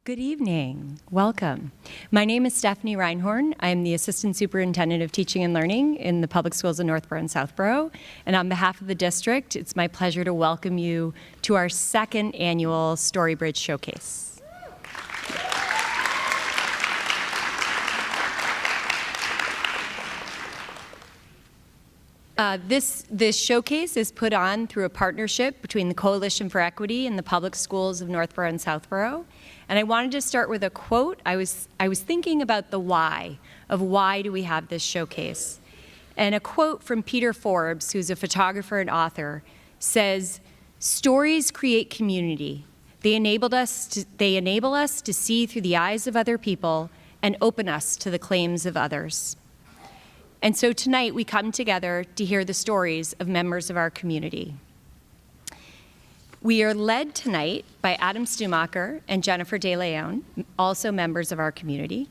Good evening. Welcome. My name is Stephanie Reinhorn. I'm the Assistant Superintendent of Teaching and Learning in the Public Schools of Northborough and Southborough. And on behalf of the district, it's my pleasure to welcome you to our second annual Storybridge Showcase. This showcase is put on through a partnership between the Coalition for Equity and the Public Schools of Northborough and Southborough. And I wanted to start with a quote. I was thinking about the why do we have this showcase. And a quote from Peter Forbes, who's a photographer and author, says, "Stories create community. They enable us to see through the eyes of other people and open us to the claims of others." And so tonight we come together to hear the stories of members of our community. We are led tonight by Adam Stumacher and Jennifer De Leon, also members of our community.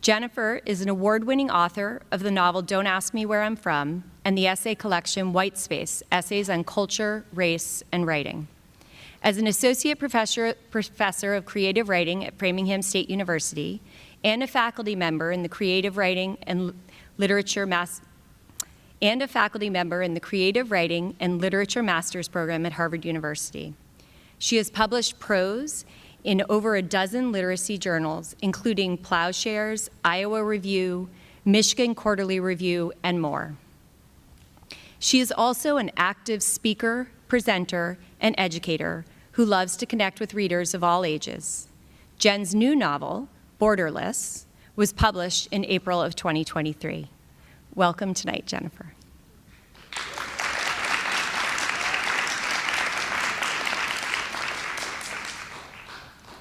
Jennifer is an award-winning author of the novel Don't Ask Me Where I'm From and the essay collection White Space, Essays on Culture, Race, and Writing. As an associate professor of creative writing at Framingham State University and a faculty member in the Creative Writing and Literature Master's program at Harvard University. She has published prose in over a dozen literacy journals, including Plowshares, Iowa Review, Michigan Quarterly Review, and more. She is also an active speaker, presenter, and educator who loves to connect with readers of all ages. Jen's new novel, Borderless, was published in April of 2023. Welcome tonight, Jennifer.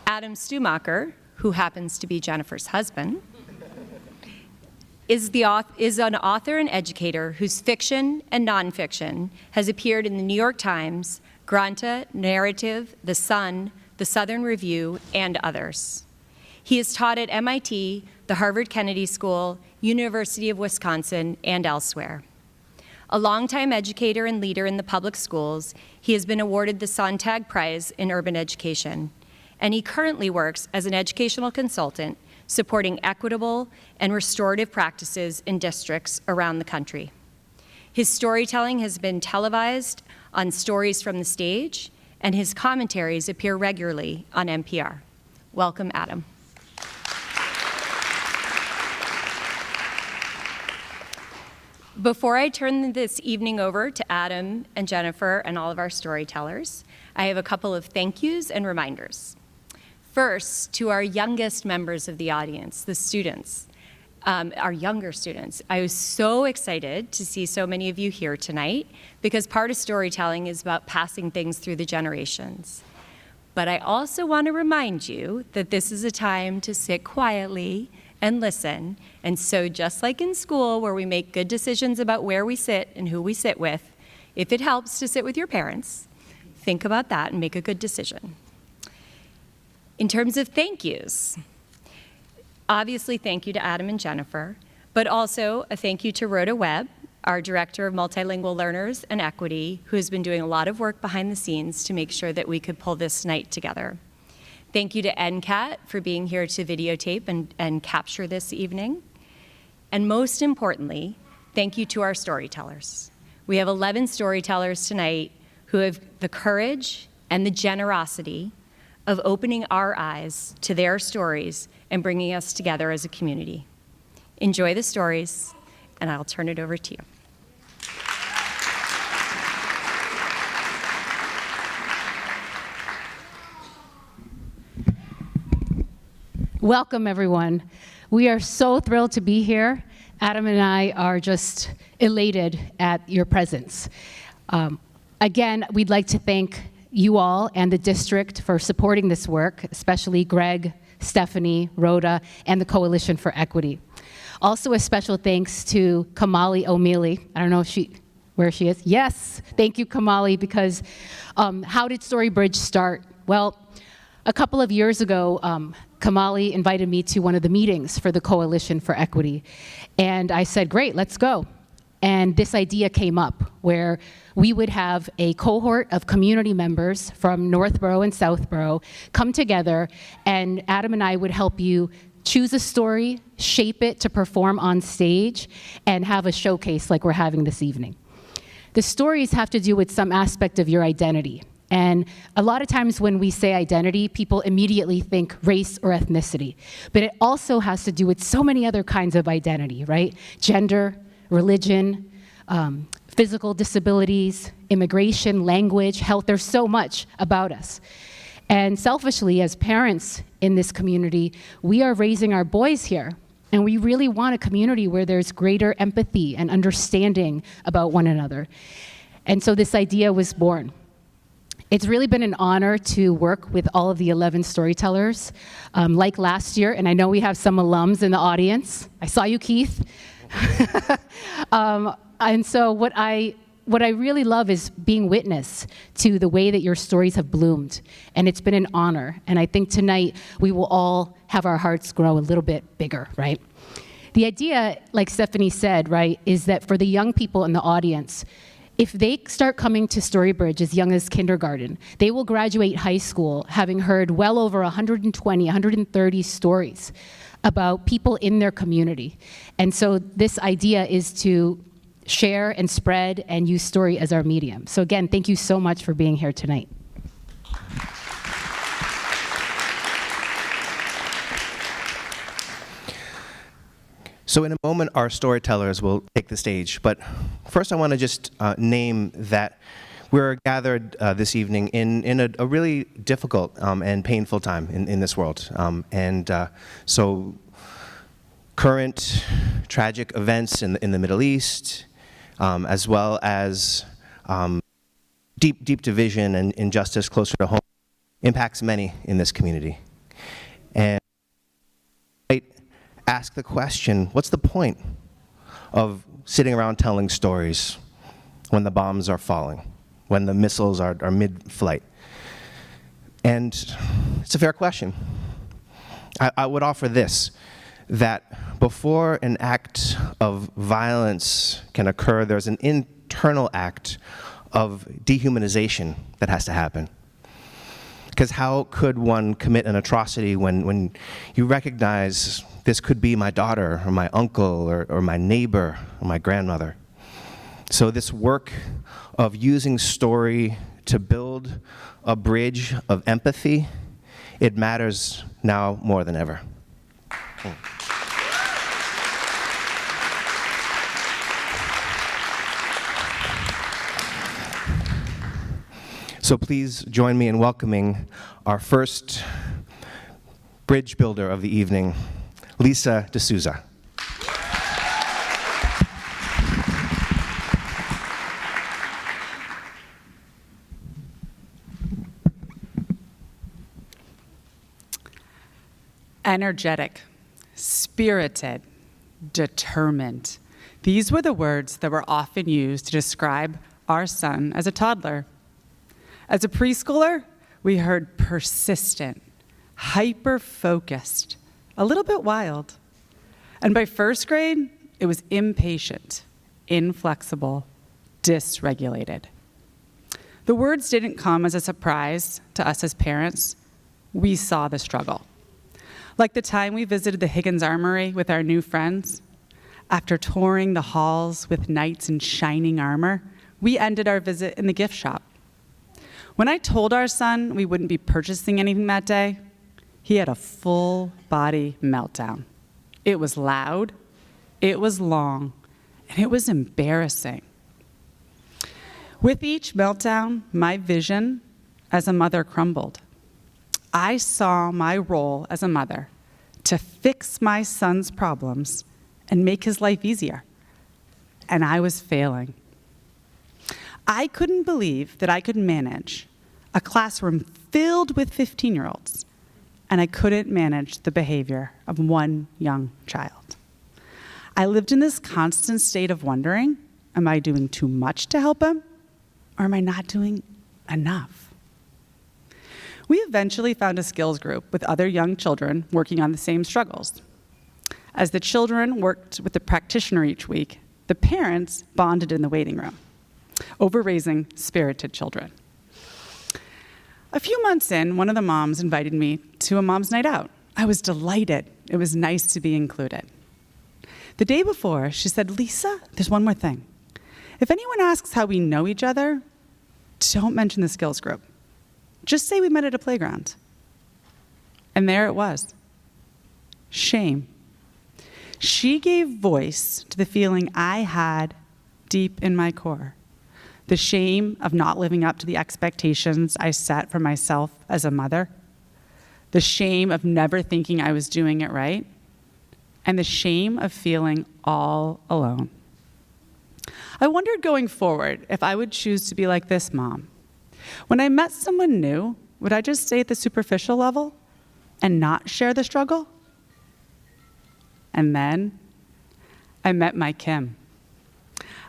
Adam Stumacher, who happens to be Jennifer's husband, is an author and educator whose fiction and nonfiction has appeared in the New York Times, Granta, Narrative, The Sun, The Southern Review, and others. He has taught at MIT, the Harvard Kennedy School, University of Wisconsin, and elsewhere. A longtime educator and leader in the public schools, he has been awarded the Sontag Prize in Urban Education, and he currently works as an educational consultant supporting equitable and restorative practices in districts around the country. His storytelling has been televised on Stories from the Stage, and his commentaries appear regularly on NPR. Welcome, Adam. Before I turn this evening over to Adam and Jennifer and all of our storytellers, I have a couple of thank yous and reminders. First, to our youngest members of the audience, the students, our younger students. I was so excited to see so many of you here tonight because part of storytelling is about passing things through the generations. But I also want to remind you that this is a time to sit quietly and listen. And so just like in school where we make good decisions about where we sit and who we sit with, if it helps to sit with your parents, think about that and make a good decision. In terms of thank yous, obviously thank you to Adam and Jennifer, but also a thank you to Rhoda Webb, our Director of Multilingual Learners and Equity, who has been doing a lot of work behind the scenes to make sure that we could pull this night together. Thank you to NCAT for being here to videotape and capture this evening. And most importantly, thank you to our storytellers. We have 11 storytellers tonight who have the courage and the generosity of opening our eyes to their stories and bringing us together as a community. Enjoy the stories, and I'll turn it over to you. Welcome, everyone. We are so thrilled to be here. Adam and I are just elated at your presence. Again, we'd like to thank you all and the district for supporting this work, especially Greg, Stephanie, Rhoda, and the Coalition for Equity. Also a special thanks to Kamali O'Mealy. I don't know if where she is. Yes, thank you, Kamali, because how did Storybridge start? Well, a couple of years ago, Kamali invited me to one of the meetings for the Coalition for Equity. And I said, great, let's go. and this idea came up where we would have a cohort of community members from Northborough and Southborough come together, and Adam and I would help you choose a story, shape it to perform on stage, and have a showcase like we're having this evening. The stories have to do with some aspect of your identity. And a lot of times when we say identity, people immediately think race or ethnicity. But it also has to do with so many other kinds of identity, right? Gender, religion, physical disabilities, immigration, language, health. There's so much about us. And selfishly, as parents in this community, we are raising our boys here. And we really want a community where there's greater empathy and understanding about one another. And so this idea was born. It's really been an honor to work with all of the 11 storytellers. Like last year, and I know we have some alums in the audience. I saw you, Keith. And so what I really love is being witness to the way that your stories have bloomed. And it's been an honor. And I think tonight we will all have our hearts grow a little bit bigger, right? The idea, like Stephanie said, right, is that for the young people in the audience, if they start coming to Storybridge as young as kindergarten, they will graduate high school having heard well over 120, 130 stories about people in their community. And so this idea is to share and spread and use story as our medium. So again, thank you so much for being here tonight. So in a moment, our storytellers will take the stage. But first, I want to just name that we're gathered this evening in a really difficult and painful time in this world. So current tragic events in the Middle East, as well as deep division and injustice closer to home, impacts many in this community. And ask the question, what's the point of sitting around telling stories when the bombs are falling, when the missiles are mid-flight? And it's a fair question. I would offer this, that before an act of violence can occur, there's an internal act of dehumanization that has to happen. Because how could one commit an atrocity when you recognize this could be my daughter or my uncle or my neighbor or my grandmother? So this work of using story to build a bridge of empathy, it matters now more than ever. So please join me in welcoming our first bridge builder of the evening, Lisa D'Souza. Energetic, spirited, determined. These were the words that were often used to describe our son as a toddler. As a preschooler, we heard persistent, hyper-focused, a little bit wild. And by first grade, it was impatient, inflexible, dysregulated. The words didn't come as a surprise to us as parents. We saw the struggle. Like the time we visited the Higgins Armory with our new friends. After touring the halls with knights in shining armor, we ended our visit in the gift shop. When I told our son we wouldn't be purchasing anything that day, he had a full body meltdown. It was loud, it was long, and it was embarrassing. With each meltdown, my vision as a mother crumbled. I saw my role as a mother to fix my son's problems and make his life easier. And I was failing. I couldn't believe that I could manage a classroom filled with 15-year-olds, and I couldn't manage the behavior of one young child. I lived in this constant state of wondering, am I doing too much to help him, or am I not doing enough? We eventually found a skills group with other young children working on the same struggles. As the children worked with the practitioner each week, The parents bonded in the waiting room over raising spirited children. A few months in, one of the moms invited me to a mom's night out. I was delighted. It was nice to be included. The day before, she said, "Lisa, there's one more thing. If anyone asks how we know each other, don't mention the skills group. Just say we met at a playground." And there it was. Shame. She gave voice to the feeling I had deep in my core. The shame of not living up to the expectations I set for myself as a mother. The shame of never thinking I was doing it right. And the shame of feeling all alone. I wondered going forward if I would choose to be like this mom. When I met someone new, would I just stay at the superficial level and not share the struggle? And then I met my Kim.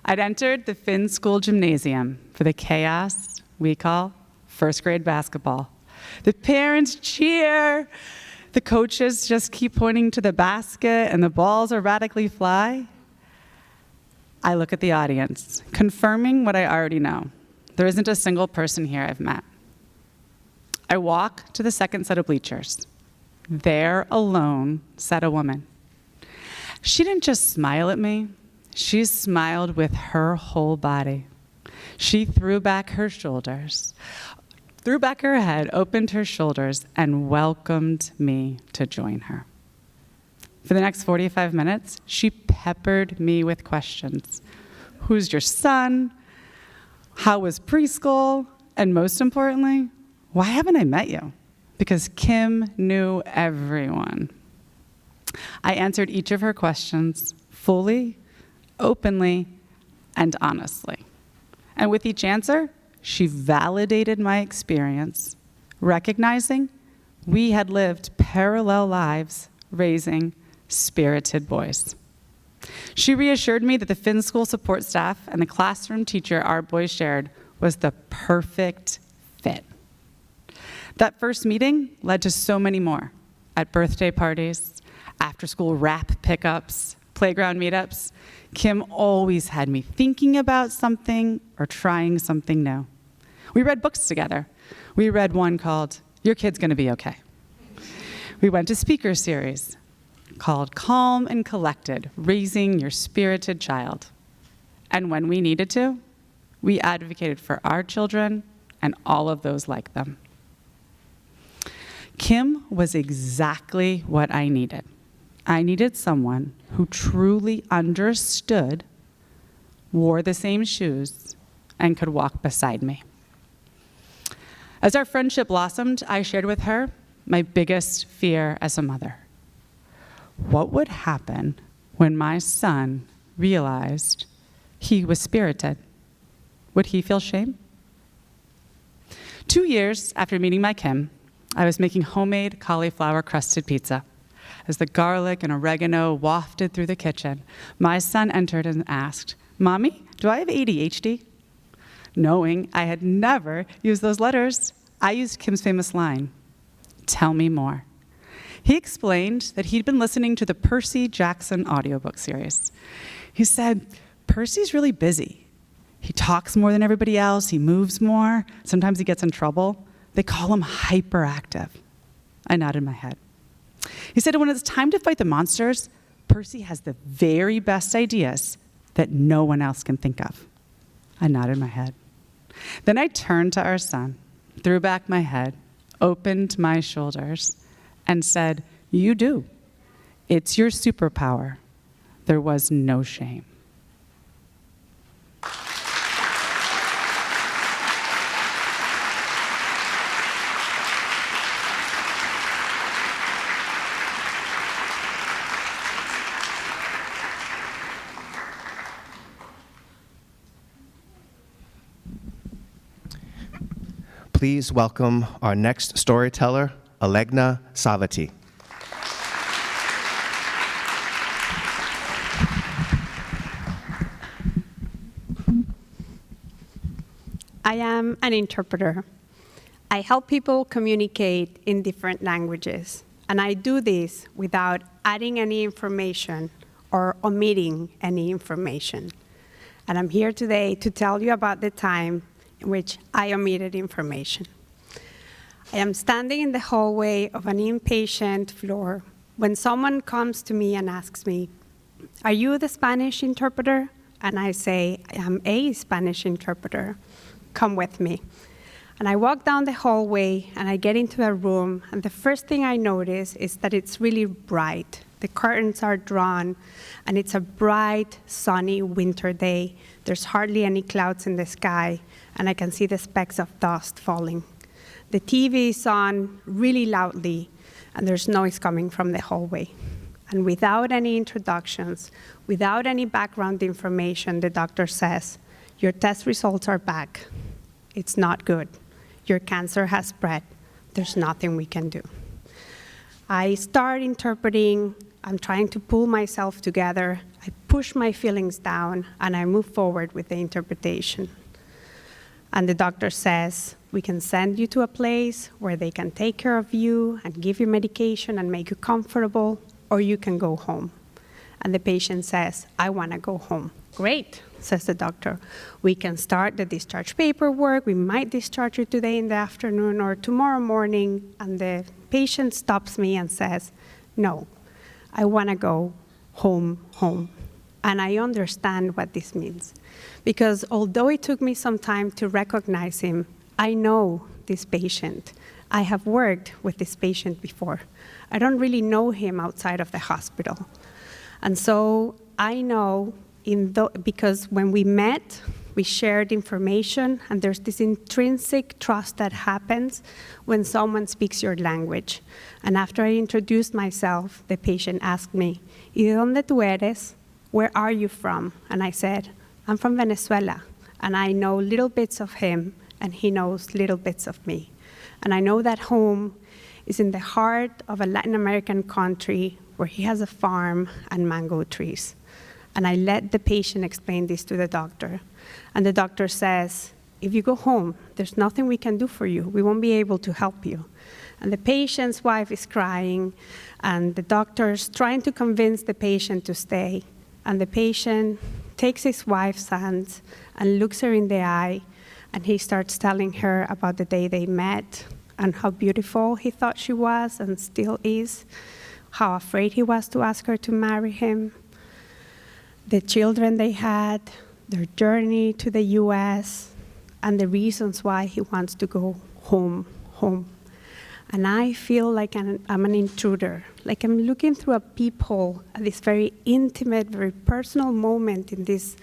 I'd entered the Finn School Gymnasium for the chaos we call first grade basketball. The parents cheer. The coaches just keep pointing to the basket and the balls erratically fly. I look at the audience, confirming what I already know. There isn't a single person here I've met. I walk to the second set of bleachers. There alone sat a woman. She didn't just smile at me. She smiled with her whole body. She threw back her shoulders, threw back her head, opened her shoulders, and welcomed me to join her. For the next 45 minutes, she peppered me with questions. Who's your son? How was preschool? And most importantly, why haven't I met you? Because Kim knew everyone. I answered each of her questions fully, openly, and honestly. And with each answer, she validated my experience, recognizing we had lived parallel lives raising spirited boys. She reassured me that the Finn School support staff and the classroom teacher our boys shared was the perfect fit. That first meeting led to so many more, at birthday parties, after-school rap pickups, playground meetups. Kim always had me thinking about something or trying something new. We read books together. We read one called Your Kid's Gonna Be Okay. We went to speaker series called Calm and Collected, Raising Your Spirited Child. And when we needed to, we advocated for our children and all of those like them. Kim was exactly what I needed. I needed someone who truly understood, wore the same shoes, and could walk beside me. As our friendship blossomed, I shared with her my biggest fear as a mother. What would happen when my son realized he was spirited? Would he feel shame? 2 years after meeting my Kim, I was making homemade cauliflower-crusted pizza. As the garlic and oregano wafted through the kitchen, my son entered and asked, "Mommy, do I have ADHD?" Knowing I had never used those letters, I used Kim's famous line, "Tell me more." He explained that he'd been listening to the Percy Jackson audiobook series. He said, "Percy's really busy. He talks more than everybody else, he moves more, sometimes he gets in trouble. They call him hyperactive." I nodded my head. He said when it's time to fight the monsters, Percy has the very best ideas that no one else can think of. I nodded my head. Then I turned to our son, threw back my head, opened my shoulders, and said, "You do. It's your superpower." There was no shame. Please welcome our next storyteller, Alegna Savati. I am an interpreter. I help people communicate in different languages, and I do this without adding any information or omitting any information. And I'm here today to tell you about the time in which I omitted information. I am standing in the hallway of an inpatient floor when someone comes to me and asks me, "Are you the Spanish interpreter?" And I say, "I am a Spanish interpreter. Come with me." And I walk down the hallway and I get into a room, and the first thing I notice is that it's really bright. The curtains are drawn, and it's a bright, sunny winter day. There's hardly any clouds in the sky, and I can see the specks of dust falling. The TV is on really loudly, and there's noise coming from the hallway. And without any introductions, without any background information, the doctor says, "Your test results are back. It's not good. Your cancer has spread. There's nothing we can do." I start interpreting. I'm trying to pull myself together. I push my feelings down, and I move forward with the interpretation. And the doctor says, "We can send you to a place where they can take care of you and give you medication and make you comfortable, or you can go home." And the patient says, "I want to go home." "Great," says the doctor. "We can start the discharge paperwork. We might discharge you today in the afternoon or tomorrow morning." And the patient stops me and says, "No, I want to go home. And I understand what this means. Because although it took me some time to recognize him, I know this patient. I have worked with this patient before. I don't really know him outside of the hospital. And so I know, because when we met, we shared information, and there's this intrinsic trust that happens when someone speaks your language. And after I introduced myself, the patient asked me, "¿Y de dónde tú eres? Where are you from?" And I said, "I'm from Venezuela, and I know little bits of him, and he knows little bits of me. And I know that home is in the heart of a Latin American country where he has a farm and mango trees." And I let the patient explain this to the doctor. And the doctor says, "If you go home, there's nothing we can do for you. We won't be able to help you." And the patient's wife is crying, and the doctor's trying to convince the patient to stay. And the patient takes his wife's hands and looks her in the eye, and he starts telling her about the day they met and how beautiful he thought she was and still is, how afraid he was to ask her to marry him, the children they had, their journey to the US, and the reasons why he wants to go home. And I feel like I'm an intruder, like I'm looking through a peephole at this very intimate, very personal moment in this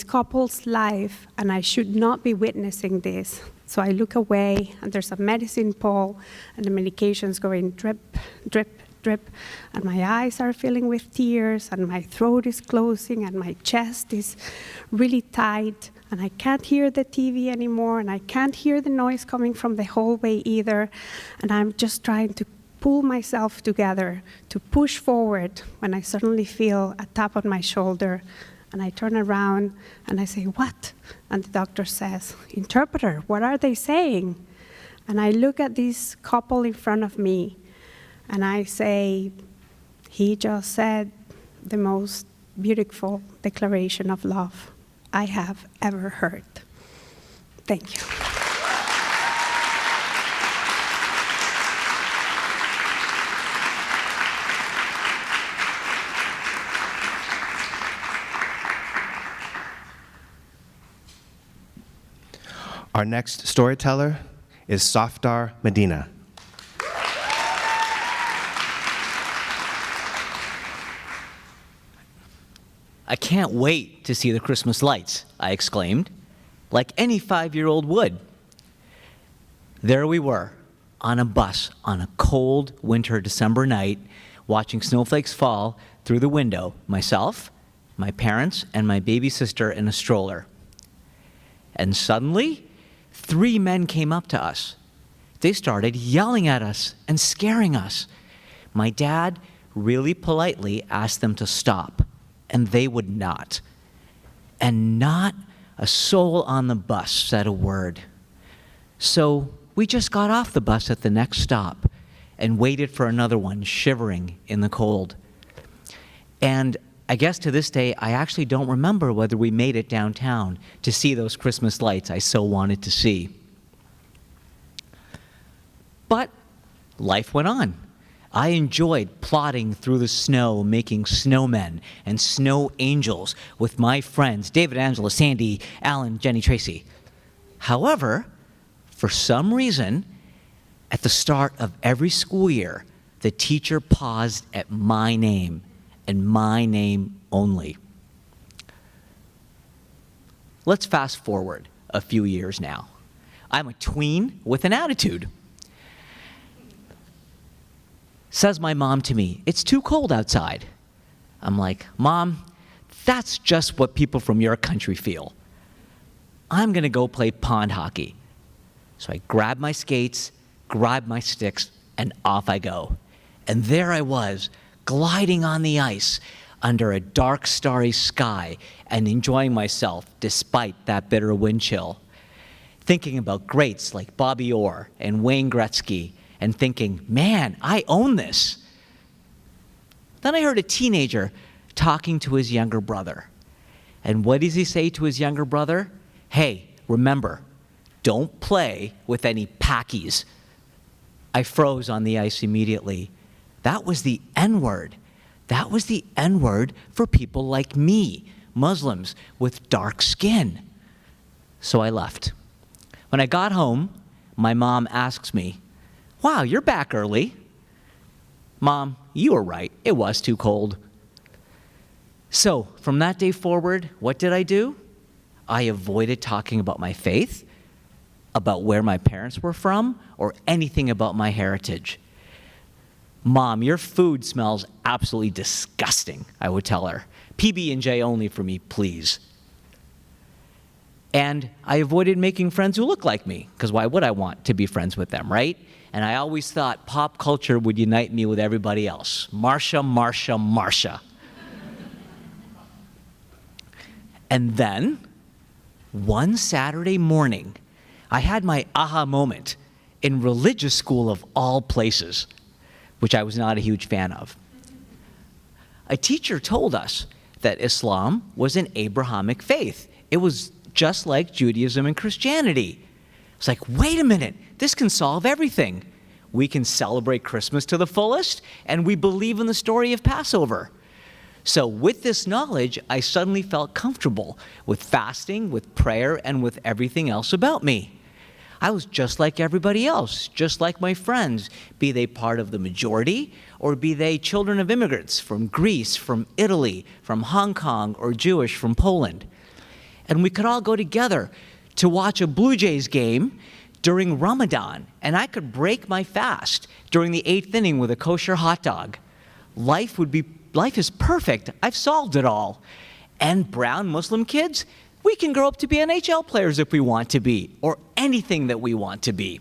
couple's life, and I should not be witnessing this. So I look away, and there's a medicine pole, and the medication's going drip, drip, drip, and my eyes are filling with tears, and my throat is closing, and my chest is really tight, and I can't hear the TV anymore, and I can't hear the noise coming from the hallway either, and I'm just trying to pull myself together to push forward when I suddenly feel a tap on my shoulder, and I turn around, and I say, "What?" And the doctor says, "Interpreter, what are they saying?" And I look at this couple in front of me, and I say, "He just said the most beautiful declaration of love I have ever heard." Thank you. Our next storyteller is Softar Medina. "I can't wait to see the Christmas lights," I exclaimed, like any 5-year-old would. There we were, on a bus on a cold winter December night, watching snowflakes fall through the window, myself, my parents, and my baby sister in a stroller. And suddenly, 3 men came up to us. They started yelling at us and scaring us. My dad really politely asked them to stop, and they would not. And not a soul on the bus said a word. So we just got off the bus at the next stop and waited for another one, shivering in the cold. And I guess to this day, I actually don't remember whether we made it downtown to see those Christmas lights I so wanted to see. But life went on. I enjoyed plodding through the snow, making snowmen and snow angels with my friends, David, Angela, Sandy, Alan, Jenny, Tracy. However, for some reason, at the start of every school year, the teacher paused at my name and my name only. Let's fast forward a few years now. I'm a tween with an attitude. Says my mom to me, "It's too cold outside." I'm like, "Mom, that's just what people from your country feel. I'm gonna go play pond hockey." So I grab my skates, grab my sticks, and off I go. And there I was, gliding on the ice under a dark, starry sky and enjoying myself despite that bitter wind chill. Thinking about greats like Bobby Orr and Wayne Gretzky and thinking, man, I own this. Then I heard a teenager talking to his younger brother. And what does he say to his younger brother? "Hey, remember, don't play with any packies." I froze on the ice immediately. That was the N-word. That was the N-word for people like me, Muslims with dark skin. So I left. When I got home, my mom asks me, "Wow, you're back early." Mom, you were right. It was too cold. So from that day forward, what did I do? I avoided talking about my faith, about where my parents were from, or anything about my heritage. "Mom, your food smells absolutely disgusting," I would tell her. "PB&J only for me, please." And I avoided making friends who look like me, because why would I want to be friends with them, right? And I always thought pop culture would unite me with everybody else. Marsha, Marsha, Marsha. And then, one Saturday morning, I had my aha moment in religious school of all places, which I was not a huge fan of. A teacher told us that Islam was an Abrahamic faith. It was just like Judaism and Christianity. It's like, wait a minute, this can solve everything. We can celebrate Christmas to the fullest, and we believe in the story of Passover. So with this knowledge, I suddenly felt comfortable with fasting, with prayer, and with everything else about me. I was just like everybody else, just like my friends, be they part of the majority, or be they children of immigrants from Greece, from Italy, from Hong Kong, or Jewish from Poland. And we could all go together to watch a Blue Jays game during Ramadan, and I could break my fast during the 8th inning with a kosher hot dog. Life is perfect. I've solved it all. And brown Muslim kids, we can grow up to be NHL players if we want to be, or anything that we want to be.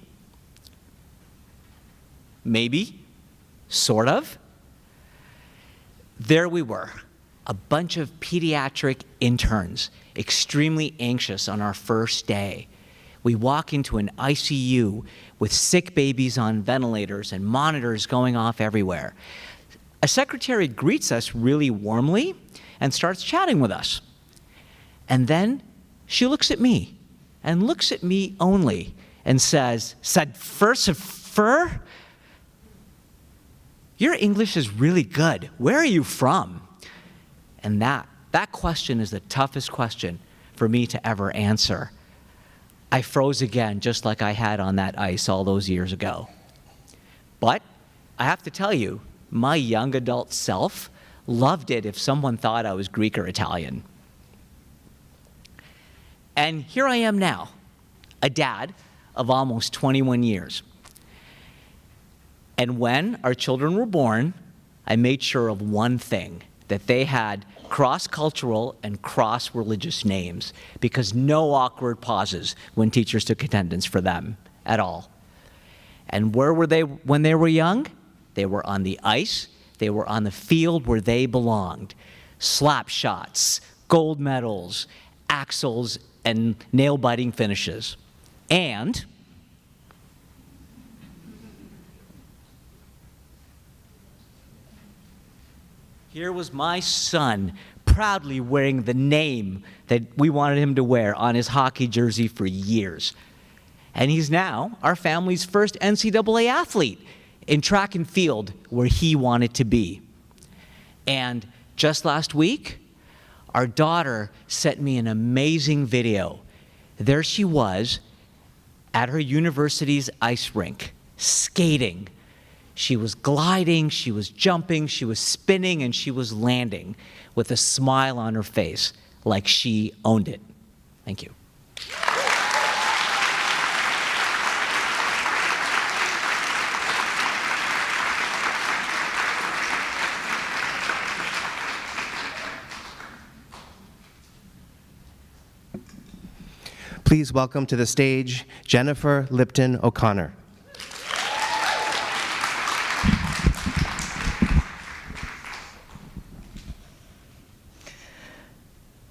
Maybe, sort of. There we were, a bunch of pediatric interns, extremely anxious on our first day. We walk into an ICU with sick babies on ventilators and monitors going off everywhere. A secretary greets us really warmly and starts chatting with us. And then she looks at me and looks at me only and says, "Sadfur, your English is really good. Where are you from?" And that question is the toughest question for me to ever answer. I froze again, just like I had on that ice all those years ago. But I have to tell you, my young adult self loved it if someone thought I was Greek or Italian. And here I am now, a dad of almost 21 years. And when our children were born, I made sure of one thing, that they had cross-cultural and cross-religious names, because no awkward pauses when teachers took attendance for them at all. And where were they when they were young? They were on the ice. They were on the field where they belonged. Slap shots, gold medals, axles, and nail-biting finishes. And Here was my son proudly wearing the name that we wanted him to wear on his hockey jersey for years. And he's now our family's first NCAA athlete in track and field, where he wanted to be. And just last week, our daughter sent me an amazing video. There she was at her university's ice rink, skating. She was gliding, she was jumping, she was spinning, and she was landing with a smile on her face, like she owned it. Thank you. Please welcome to the stage Jennifer Lipton O'Connor.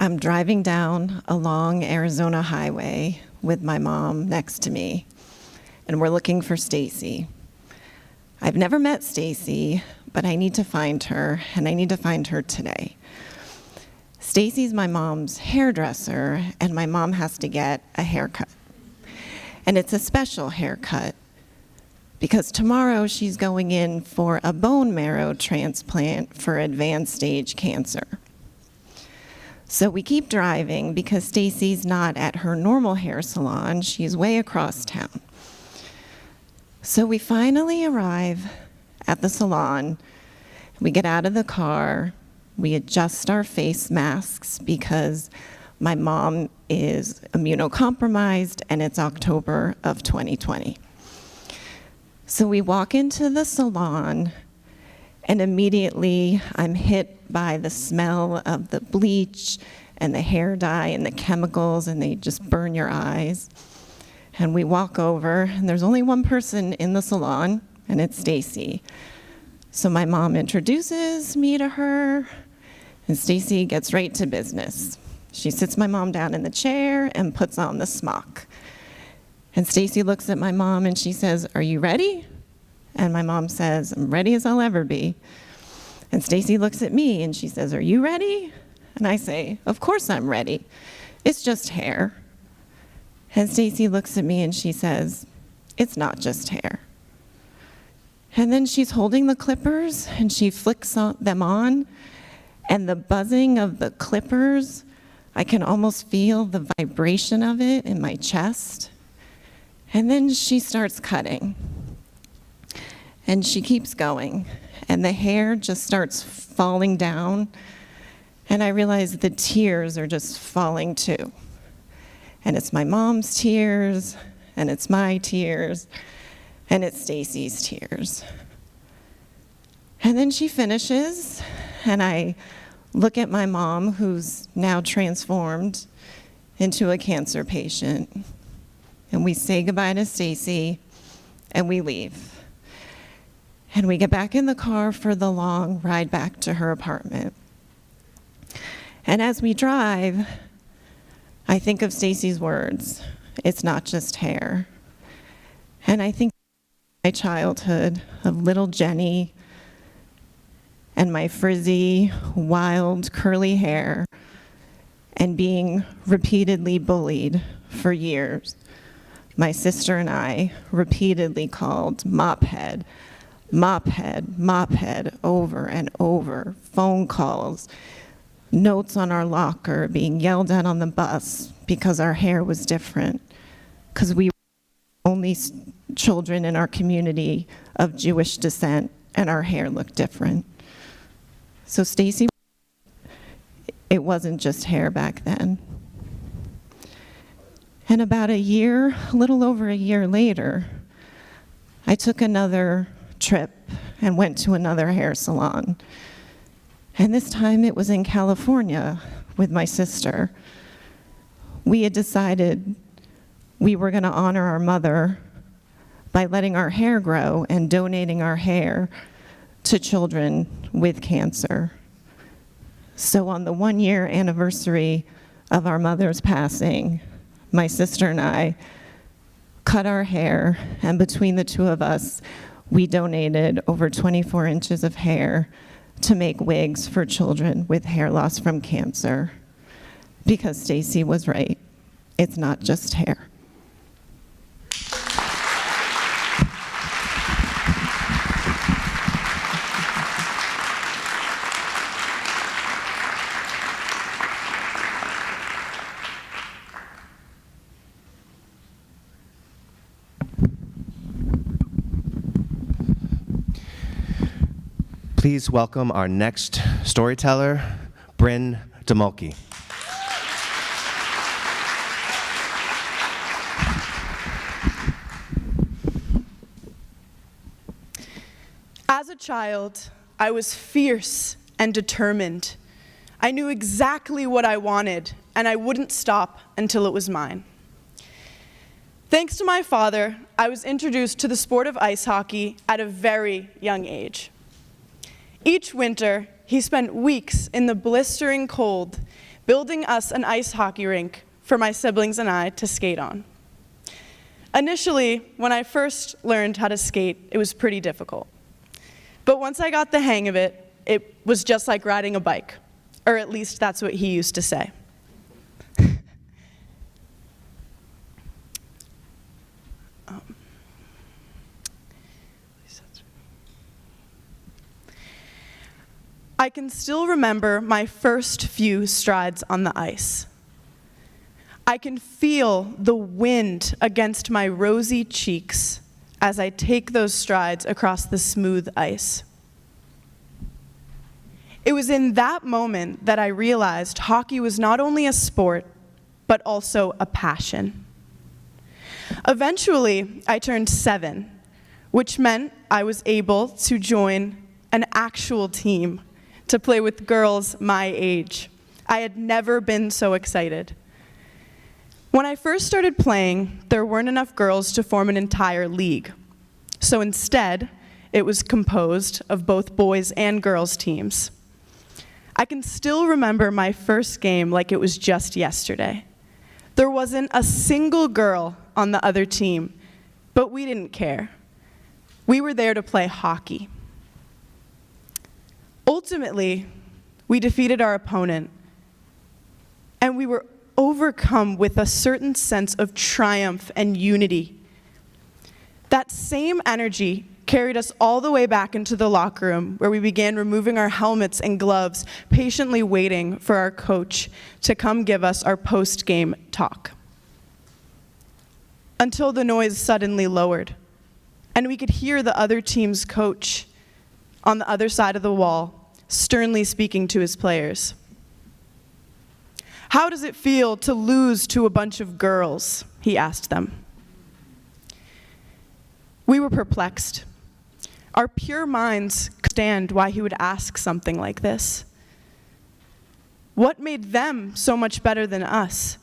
I'm driving down a long Arizona highway with my mom next to me, and we're looking for Stacy. I've never met Stacy, but I need to find her, and I need to find her today. Stacy's my mom's hairdresser, and my mom has to get a haircut. And it's a special haircut because tomorrow she's going in for a bone marrow transplant for advanced stage cancer. So we keep driving because Stacy's not at her normal hair salon. She's way across town. So we finally arrive at the salon. We get out of the car. We adjust our face masks because my mom is immunocompromised and it's October of 2020. So we walk into the salon, and immediately I'm hit by the smell of the bleach and the hair dye and the chemicals, and they just burn your eyes. And we walk over, and there's only one person in the salon, and it's Stacy. So my mom introduces me to her, and Stacy gets right to business. She sits my mom down in the chair and puts on the smock. And Stacy looks at my mom and she says, "Are you ready?" And my mom says, "I'm ready as I'll ever be." And Stacy looks at me and she says, "Are you ready?" And I say, "Of course I'm ready. It's just hair." And Stacy looks at me and she says, "It's not just hair." And then she's holding the clippers and she flicks them on, and the buzzing of the clippers, I can almost feel the vibration of it in my chest. And then she starts cutting. And she keeps going, and the hair just starts falling down, and I realize the tears are just falling too. And it's my mom's tears, and it's my tears, and it's Stacy's tears. And then she finishes, and I look at my mom, who's now transformed into a cancer patient, and we say goodbye to Stacy, and we leave. And we get back in the car for the long ride back to her apartment. And as we drive, I think of Stacy's words, "It's not just hair." And I think of my childhood of little Jenny and my frizzy, wild, curly hair, and being repeatedly bullied for years. My sister and I repeatedly called mop head, over and over, phone calls, notes on our locker, being yelled at on the bus because our hair was different, because we were the only children in our community of Jewish descent, and our hair looked different. So Stacy, it wasn't just hair back then. And about a little over a year later, I took another trip and went to another hair salon. And this time it was in California with my sister. We had decided we were going to honor our mother by letting our hair grow and donating our hair to children with cancer. So on the 1-year anniversary of our mother's passing, my sister and I cut our hair, and between the two of us, we donated over 24 inches of hair to make wigs for children with hair loss from cancer. Because Stacy was right. It's not just hair. Please welcome our next storyteller, Breonna Dufault. As a child, I was fierce and determined. I knew exactly what I wanted, and I wouldn't stop until it was mine. Thanks to my father, I was introduced to the sport of ice hockey at a very young age. Each winter, he spent weeks in the blistering cold building us an ice hockey rink for my siblings and I to skate on. Initially, when I first learned how to skate, it was pretty difficult. But once I got the hang of it, it was just like riding a bike, or at least that's what he used to say. I can still remember my first few strides on the ice. I can feel the wind against my rosy cheeks as I take those strides across the smooth ice. It was in that moment that I realized hockey was not only a sport, but also a passion. Eventually, I turned 7, which meant I was able to join an actual team to play with girls my age. I had never been so excited. When I first started playing, there weren't enough girls to form an entire league. So instead, it was composed of both boys and girls teams. I can still remember my first game like it was just yesterday. There wasn't a single girl on the other team, but we didn't care. We were there to play hockey. Ultimately, we defeated our opponent, and we were overcome with a certain sense of triumph and unity. That same energy carried us all the way back into the locker room, where we began removing our helmets and gloves, patiently waiting for our coach to come give us our post-game talk. Until the noise suddenly lowered, and we could hear the other team's coach on the other side of the wall, sternly speaking to his players. "How does it feel to lose to a bunch of girls?" he asked them. We were perplexed. Our pure minds could understand why he would ask something like this. What made them so much better than us?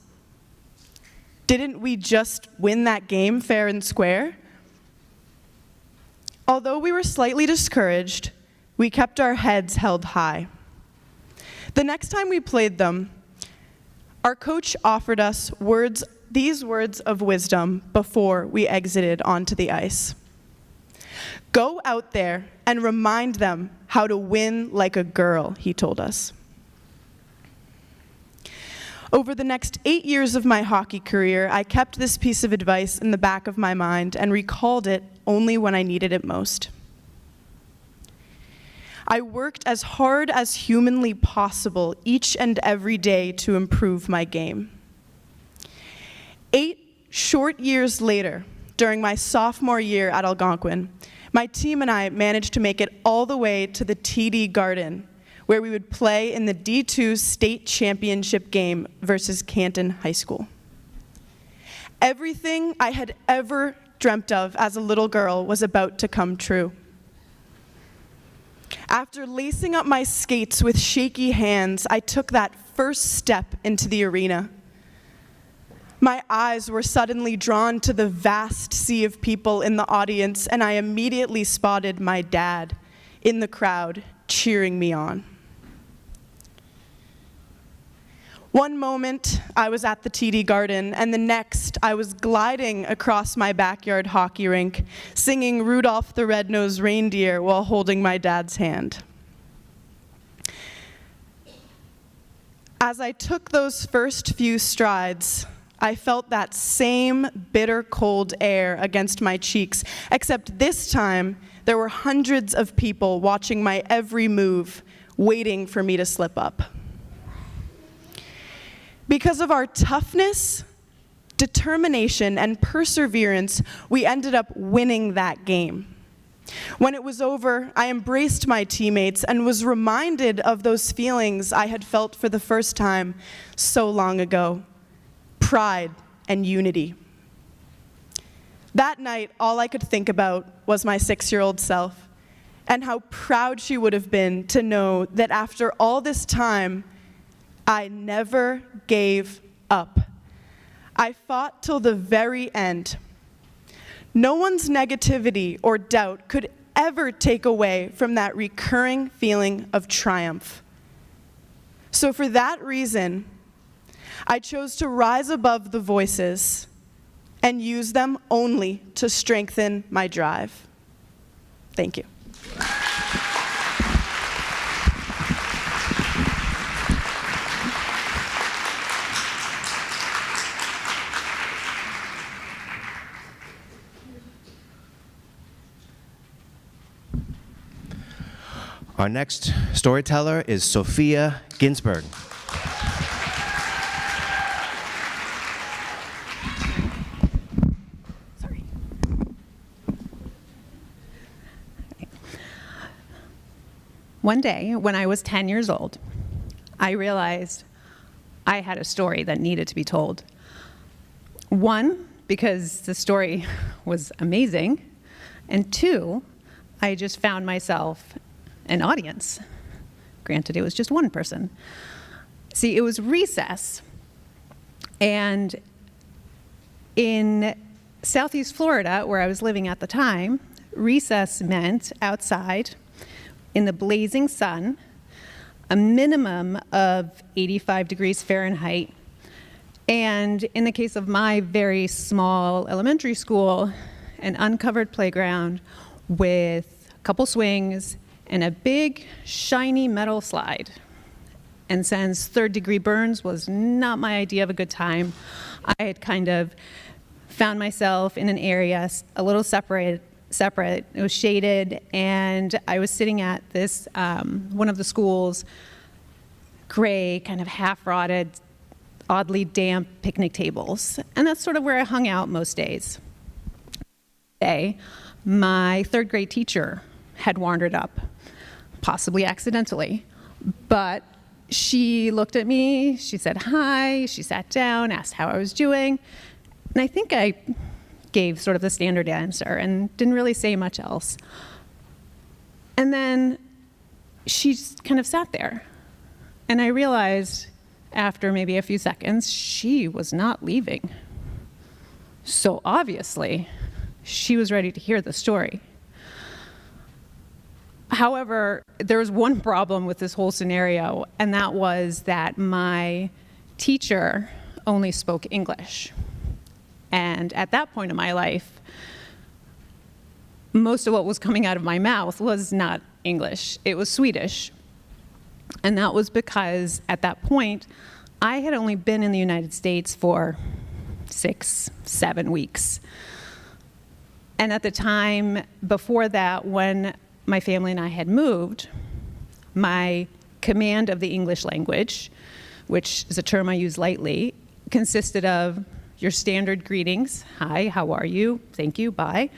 Didn't we just win that game fair and square? Although we were slightly discouraged, we kept our heads held high. The next time we played them, our coach offered us these words of wisdom before we exited onto the ice. "Go out there and remind them how to win like a girl," he told us. Over the next 8 years of my hockey career, I kept this piece of advice in the back of my mind and recalled it only when I needed it most. I worked as hard as humanly possible each and every day to improve my game. 8 short years later, during my sophomore year at Algonquin, my team and I managed to make it all the way to the TD Garden, where we would play in the D2 state championship game versus Canton High School. Everything I had ever dreamt of as a little girl was about to come true. After lacing up my skates with shaky hands, I took that first step into the arena. My eyes were suddenly drawn to the vast sea of people in the audience, and I immediately spotted my dad in the crowd cheering me on. One moment, I was at the TD Garden, and the next, I was gliding across my backyard hockey rink, singing Rudolph the Red-Nosed Reindeer while holding my dad's hand. As I took those first few strides, I felt that same bitter cold air against my cheeks, except this time there were hundreds of people watching my every move, waiting for me to slip up. Because of our toughness, determination, and perseverance, we ended up winning that game. When it was over, I embraced my teammates and was reminded of those feelings I had felt for the first time so long ago: pride and unity. That night, all I could think about was my 6-year-old self and how proud she would have been to know that after all this time, I never gave up. I fought till the very end. No one's negativity or doubt could ever take away from that recurring feeling of triumph. So for that reason, I chose to rise above the voices and use them only to strengthen my drive. Thank you. Our next storyteller is Sophia Ginsburg. One day, when I was 10 years old, I realized I had a story that needed to be told. One, because the story was amazing, and two, I just found myself an audience. Granted, it was just one person. See, it was recess, and in Southeast Florida, where I was living at the time, recess meant outside in the blazing sun, a minimum of 85 degrees Fahrenheit, and in the case of my very small elementary school, an uncovered playground with a couple swings and a big, shiny metal slide. And since third-degree burns was not my idea of a good time, I had kind of found myself in an area a little separate. It was shaded, and I was sitting at this, one of the school's gray, kind of half-rotted, oddly damp picnic tables. And that's sort of where I hung out most days. Today, my third-grade teacher had wandered up, possibly accidentally, but she looked at me, she said hi, she sat down, asked how I was doing, and I think I gave sort of the standard answer and didn't really say much else. And then she just kind of sat there, and I realized after maybe a few seconds, she was not leaving. So obviously, she was ready to hear the story. However, there was one problem with this whole scenario, and that was that my teacher only spoke English. And at that point in my life, most of what was coming out of my mouth was not English, it was Swedish. And that was because at that point, I had only been in the United States for 6-7 weeks. And at the time before that, when my family and I had moved, my command of the English language, which is a term I use lightly, consisted of your standard greetings: hi, how are you, thank you, bye.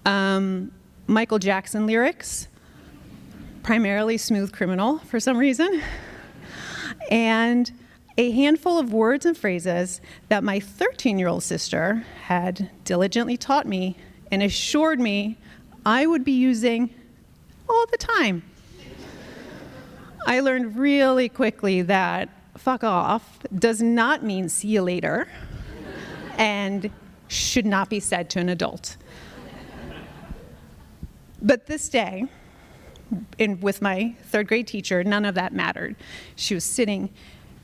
Michael Jackson lyrics, primarily Smooth Criminal for some reason, and a handful of words and phrases that my 13-year-old sister had diligently taught me and assured me I would be using all the time. I learned really quickly that fuck off does not mean see you later and should not be said to an adult. But this day, with my third grade teacher, none of that mattered. She was sitting,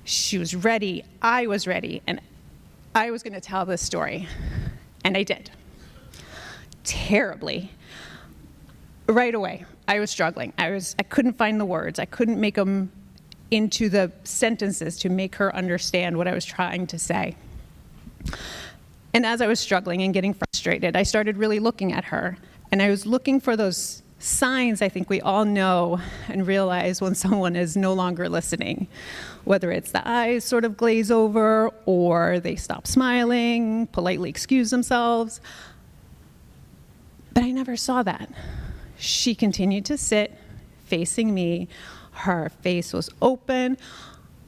she was ready, I was ready, and I was going to tell this story. And I did. Terribly. Right away, I was struggling. I couldn't find the words. I couldn't make them into the sentences to make her understand what I was trying to say. And as I was struggling and getting frustrated, I started really looking at her. And I was looking for those signs I think we all know and realize when someone is no longer listening, whether it's the eyes sort of glaze over or they stop smiling, politely excuse themselves. But I never saw that. She continued to sit facing me. Her face was open,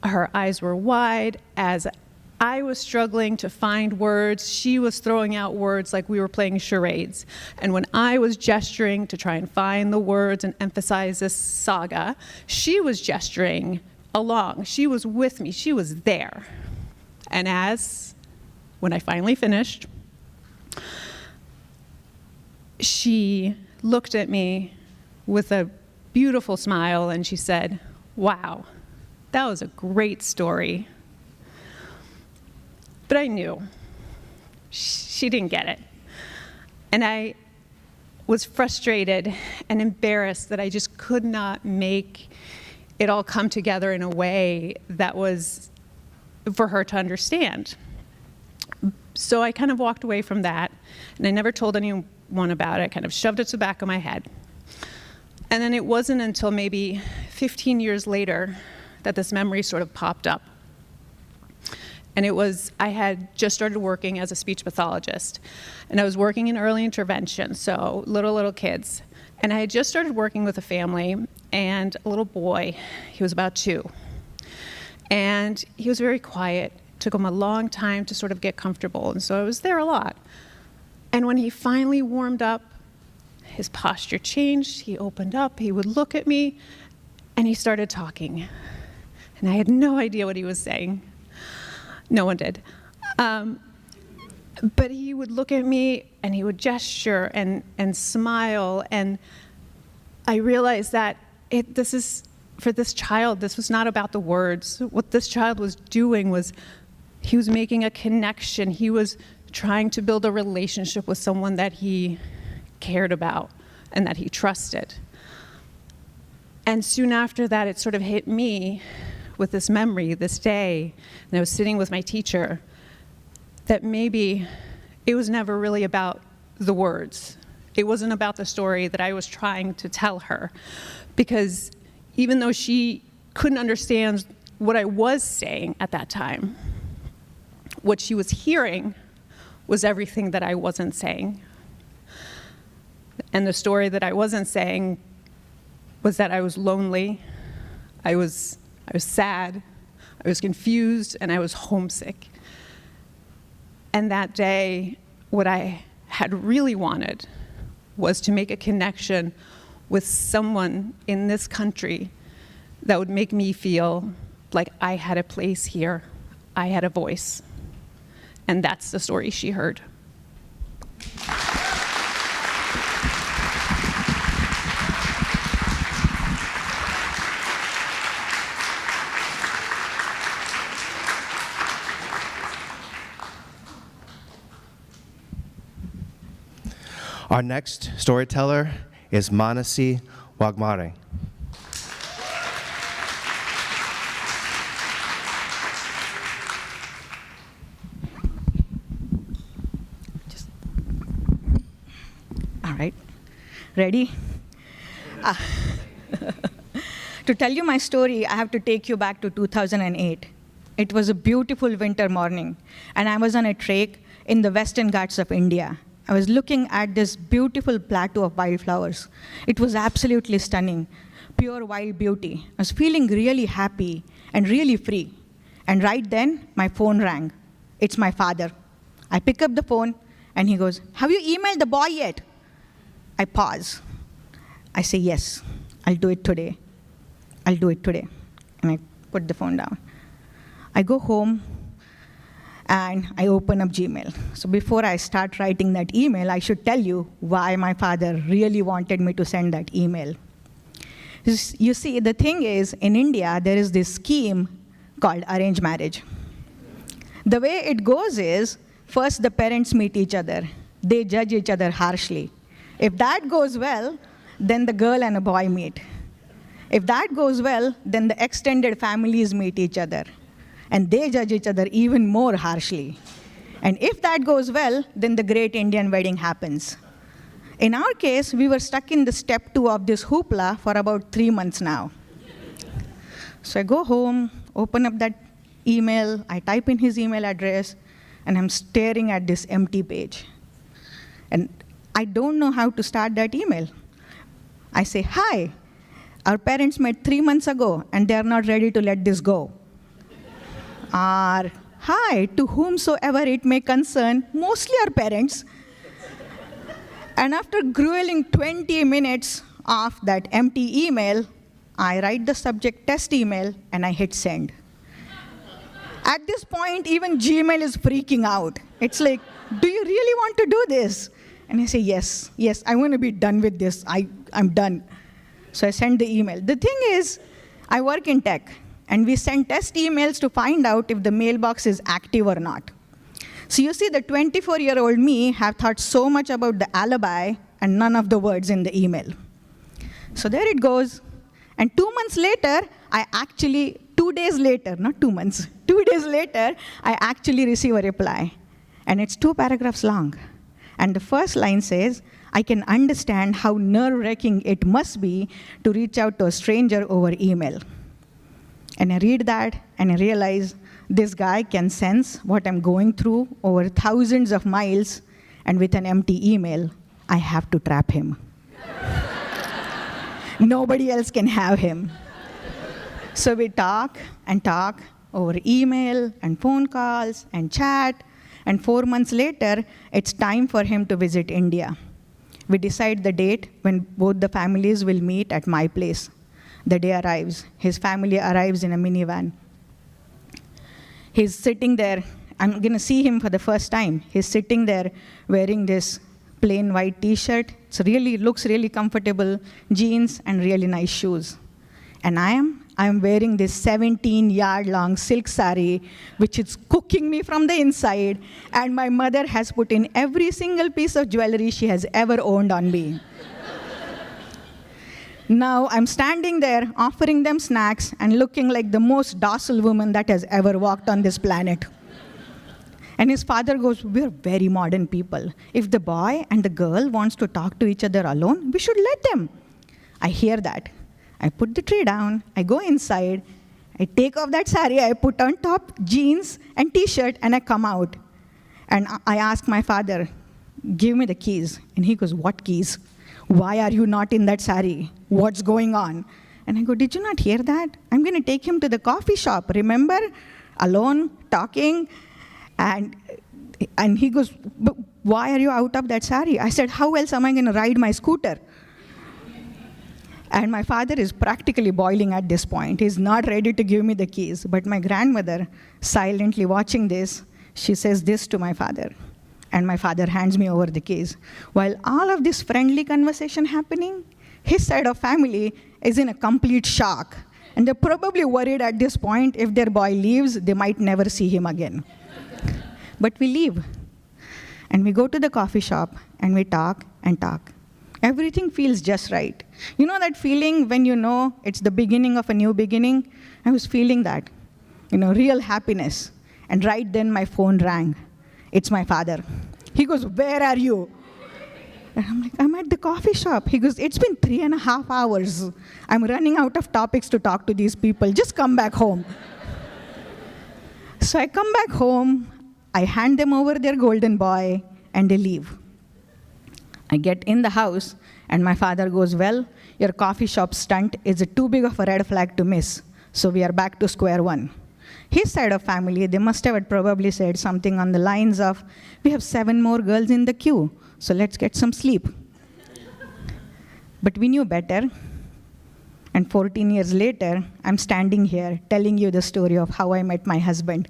her eyes were wide. As I was struggling to find words, she was throwing out words like we were playing charades. And when I was gesturing to try and find the words and emphasize this saga, she was gesturing along. She was with me, she was there. And when I finally finished, she looked at me with a beautiful smile and she said, "Wow, that was a great story." But I knew she didn't get it. And I was frustrated and embarrassed that I just could not make it all come together in a way that was for her to understand. So I kind of walked away from that, and I never told anyone about it. I kind of shoved it to the back of my head. And then it wasn't until maybe 15 years later that this memory sort of popped up. And I had just started working as a speech pathologist. And I was working in early intervention, so little kids. And I had just started working with a family and a little boy. He was about 2. And he was very quiet. It took him a long time to sort of get comfortable. And so I was there a lot. And when he finally warmed up, his posture changed, he opened up, he would look at me, and he started talking. And I had no idea what he was saying. No one did. But he would look at me, and he would gesture and smile, and I realized that this is, for this child, this was not about the words. What this child was doing was, he was making a connection. He was trying to build a relationship with someone that he cared about and that he trusted. And soon after that, it sort of hit me with this memory, this day, and I was sitting with my teacher, that maybe it was never really about the words. It wasn't about the story that I was trying to tell her, because even though she couldn't understand what I was saying at that time, what she was hearing was everything that I wasn't saying. And the story that I wasn't saying was that I was lonely, I was sad, I was confused, and I was homesick. And that day, what I had really wanted was to make a connection with someone in this country that would make me feel like I had a place here, I had a voice. And that's the story she heard. Our next storyteller is Manasi Wagar. All right, ready? To tell you my story, I have to take you back to 2008. It was a beautiful winter morning, and I was on a trek in the Western Ghats of India. I was looking at this beautiful plateau of wildflowers. It was absolutely stunning, pure wild beauty. I was feeling really happy and really free. And right then, my phone rang. It's my father. I pick up the phone, and he goes, "Have you emailed the boy yet?" I pause. I say, "Yes, I'll do it today. I'll do it today." And I put the phone down. I go home, and I open up Gmail. So before I start writing that email, I should tell you why my father really wanted me to send that email. You see, the thing is, in India, there is this scheme called arranged marriage. The way it goes is, first the parents meet each other. They judge each other harshly. If that goes well, then the girl and a boy meet. If that goes well, then the extended families meet each other, and they judge each other even more harshly. And if that goes well, then the great Indian wedding happens. In our case, we were stuck in the step 2 of this hoopla for about 3 months now. So I go home, open up that email, I type in his email address, and I'm staring at this empty page. And I don't know how to start that email. I say, hi, our parents met 3 months ago, and they're not ready to let this go. Or, hi, to whomsoever it may concern, mostly our parents. And after grueling 20 minutes of that empty email, I write the subject test email, and I hit send. At this point, even Gmail is freaking out. It's like, do you really want to do this? And I say, yes, I want to be done with this. I'm done. So I send the email. The thing is, I work in tech, and we send test emails to find out if the mailbox is active or not. So you see, the 24-year-old me have thought so much about the alibi and none of the words in the email. So there it goes. And 2 months later, 2 days later, not 2 months, 2 days later, I actually receive a reply. And it's 2 paragraphs long. And the first line says, I can understand how nerve-wracking it must be to reach out to a stranger over email. And I read that, and I realize this guy can sense what I'm going through over thousands of miles, and with an empty email, I have to trap him. Nobody else can have him. So we talk and talk over email and phone calls and chat, and 4 months later, it's time for him to visit India. We decide the date when both the families will meet at my place. The day arrives. His family arrives in a minivan. He's sitting there. I'm going to see him for the first time. He's sitting there wearing this plain white T-shirt. It looks really comfortable, jeans, and really nice shoes. And I'm wearing this 17-yard-long silk sari, which is cooking me from the inside, and my mother has put in every single piece of jewelry she has ever owned on me. Now I'm standing there offering them snacks and looking like the most docile woman that has ever walked on this planet. And his father goes, we're very modern people. If the boy and the girl wants to talk to each other alone, we should let them. I hear that. I put the tray down, I go inside, I take off that sari, I put on top jeans and T-shirt, and I come out. And I ask my father, give me the keys. And he goes, what keys? Why are you not in that sari? What's going on? And I go, did you not hear that? I'm going to take him to the coffee shop, remember? Alone, talking. And he goes, but why are you out of that sari? I said, how else am I going to ride my scooter? And my father is practically boiling at this point. He's not ready to give me the keys. But my grandmother, silently watching this, she says this to my father. And my father hands me over the keys. While all of this friendly conversation happening, his side of family is in a complete shock. And they're probably worried at this point, if their boy leaves, they might never see him again. But we leave. And we go to the coffee shop, and we talk and talk. Everything feels just right. You know that feeling when you know it's the beginning of a new beginning? I was feeling that, real happiness. And right then my phone rang. It's my father. He goes, where are you? And I'm like, I'm at the coffee shop. He goes, it's been 3.5 hours. I'm running out of topics to talk to these people. Just come back home. So I come back home. I hand them over their golden boy, and they leave. I get in the house, and my father goes, well, your coffee shop stunt is too big of a red flag to miss, so we are back to square one. His side of family, they must have probably said something on the lines of, we have 7 more girls in the queue, so let's get some sleep. But we knew better, and 14 years later, I'm standing here telling you the story of how I met my husband.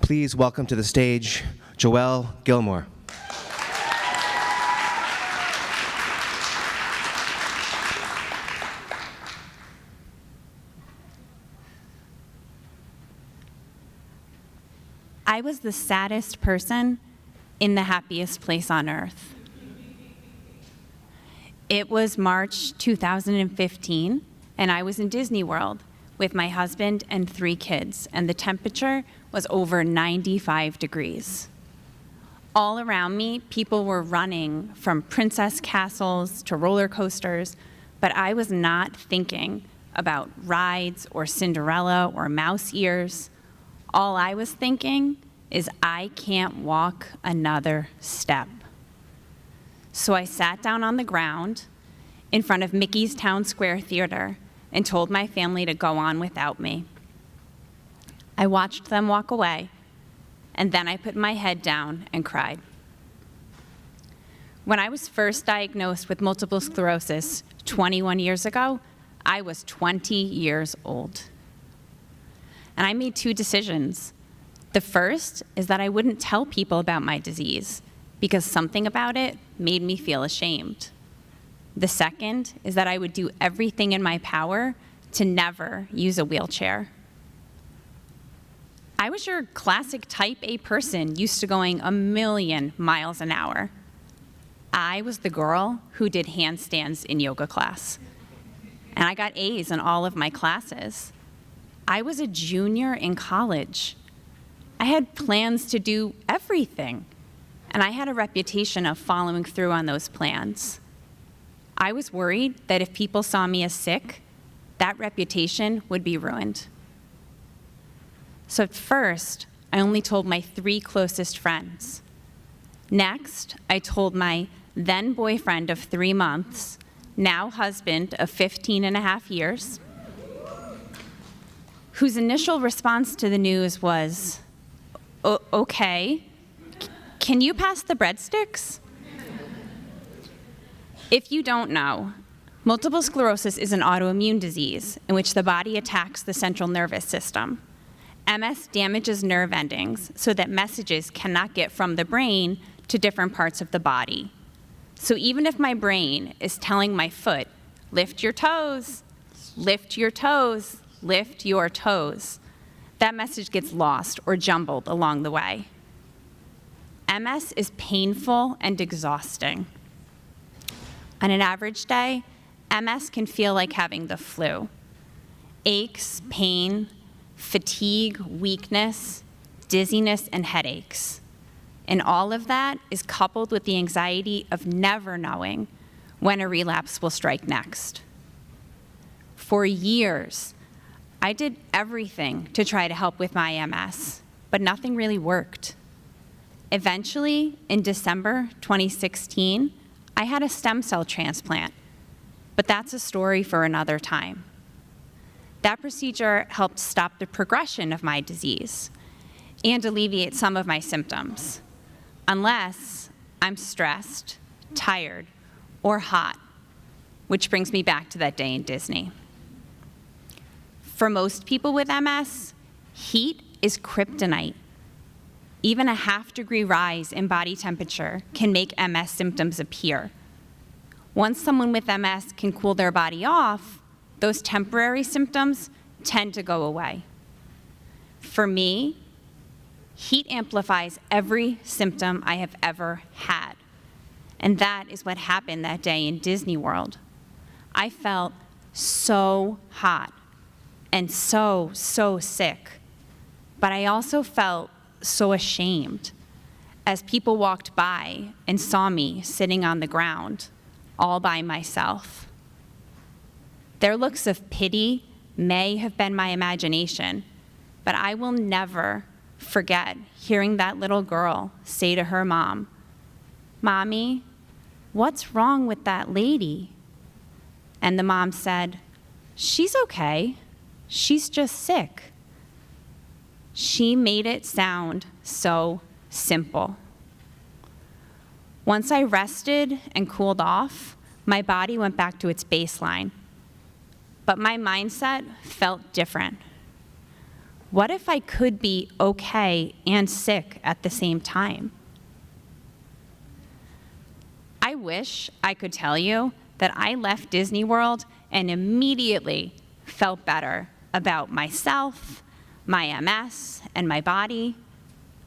Please welcome to the stage Joelle Gilmore. I was the saddest person in the happiest place on earth. It was March 2015, and I was in Disney World with my husband and 3 kids, and the temperature was over 95 degrees. All around me, people were running from princess castles to roller coasters, but I was not thinking about rides or Cinderella or mouse ears. All I was thinking is I can't walk another step. So I sat down on the ground in front of Mickey's Town Square Theater and told my family to go on without me. I watched them walk away, and then I put my head down and cried. When I was first diagnosed with multiple sclerosis 21 years ago, I was 20 years old. And I made 2 decisions. The first is that I wouldn't tell people about my disease because something about it made me feel ashamed. The second is that I would do everything in my power to never use a wheelchair. I was your classic type A person used to going a million miles an hour. I was the girl who did handstands in yoga class. And I got A's in all of my classes. I was a junior in college. I had plans to do everything. And I had a reputation of following through on those plans. I was worried that if people saw me as sick, that reputation would be ruined. So at first, I only told my 3 closest friends. Next, I told my then boyfriend of 3 months, now husband of 15 and a half years, whose initial response to the news was, okay, can you pass the breadsticks? If you don't know, multiple sclerosis is an autoimmune disease in which the body attacks the central nervous system. MS damages nerve endings so that messages cannot get from the brain to different parts of the body. So even if my brain is telling my foot, lift your toes, lift your toes, lift your toes, that message gets lost or jumbled along the way. MS is painful and exhausting. On an average day, MS can feel like having the flu. Aches, pain, fatigue, weakness, dizziness, and headaches. And all of that is coupled with the anxiety of never knowing when a relapse will strike next. For years, I did everything to try to help with my MS, but nothing really worked. Eventually, in December 2016, I had a stem cell transplant, but that's a story for another time. That procedure helped stop the progression of my disease and alleviate some of my symptoms, unless I'm stressed, tired, or hot, which brings me back to that day in Disney. For most people with MS, heat is kryptonite. Even a 0.5 degree rise in body temperature can make MS symptoms appear. Once someone with MS can cool their body off, those temporary symptoms tend to go away. For me, heat amplifies every symptom I have ever had. And that is what happened that day in Disney World. I felt so hot and so sick, but I also felt so ashamed as people walked by and saw me sitting on the ground all by myself. Their looks of pity may have been my imagination, but I will never forget hearing that little girl say to her mom, "Mommy, what's wrong with that lady?" And the mom said, "She's okay. She's just sick." She made it sound so simple. Once I rested and cooled off, my body went back to its baseline. But my mindset felt different. What if I could be okay and sick at the same time? I wish I could tell you that I left Disney World and immediately felt better about myself, my MS, and my body,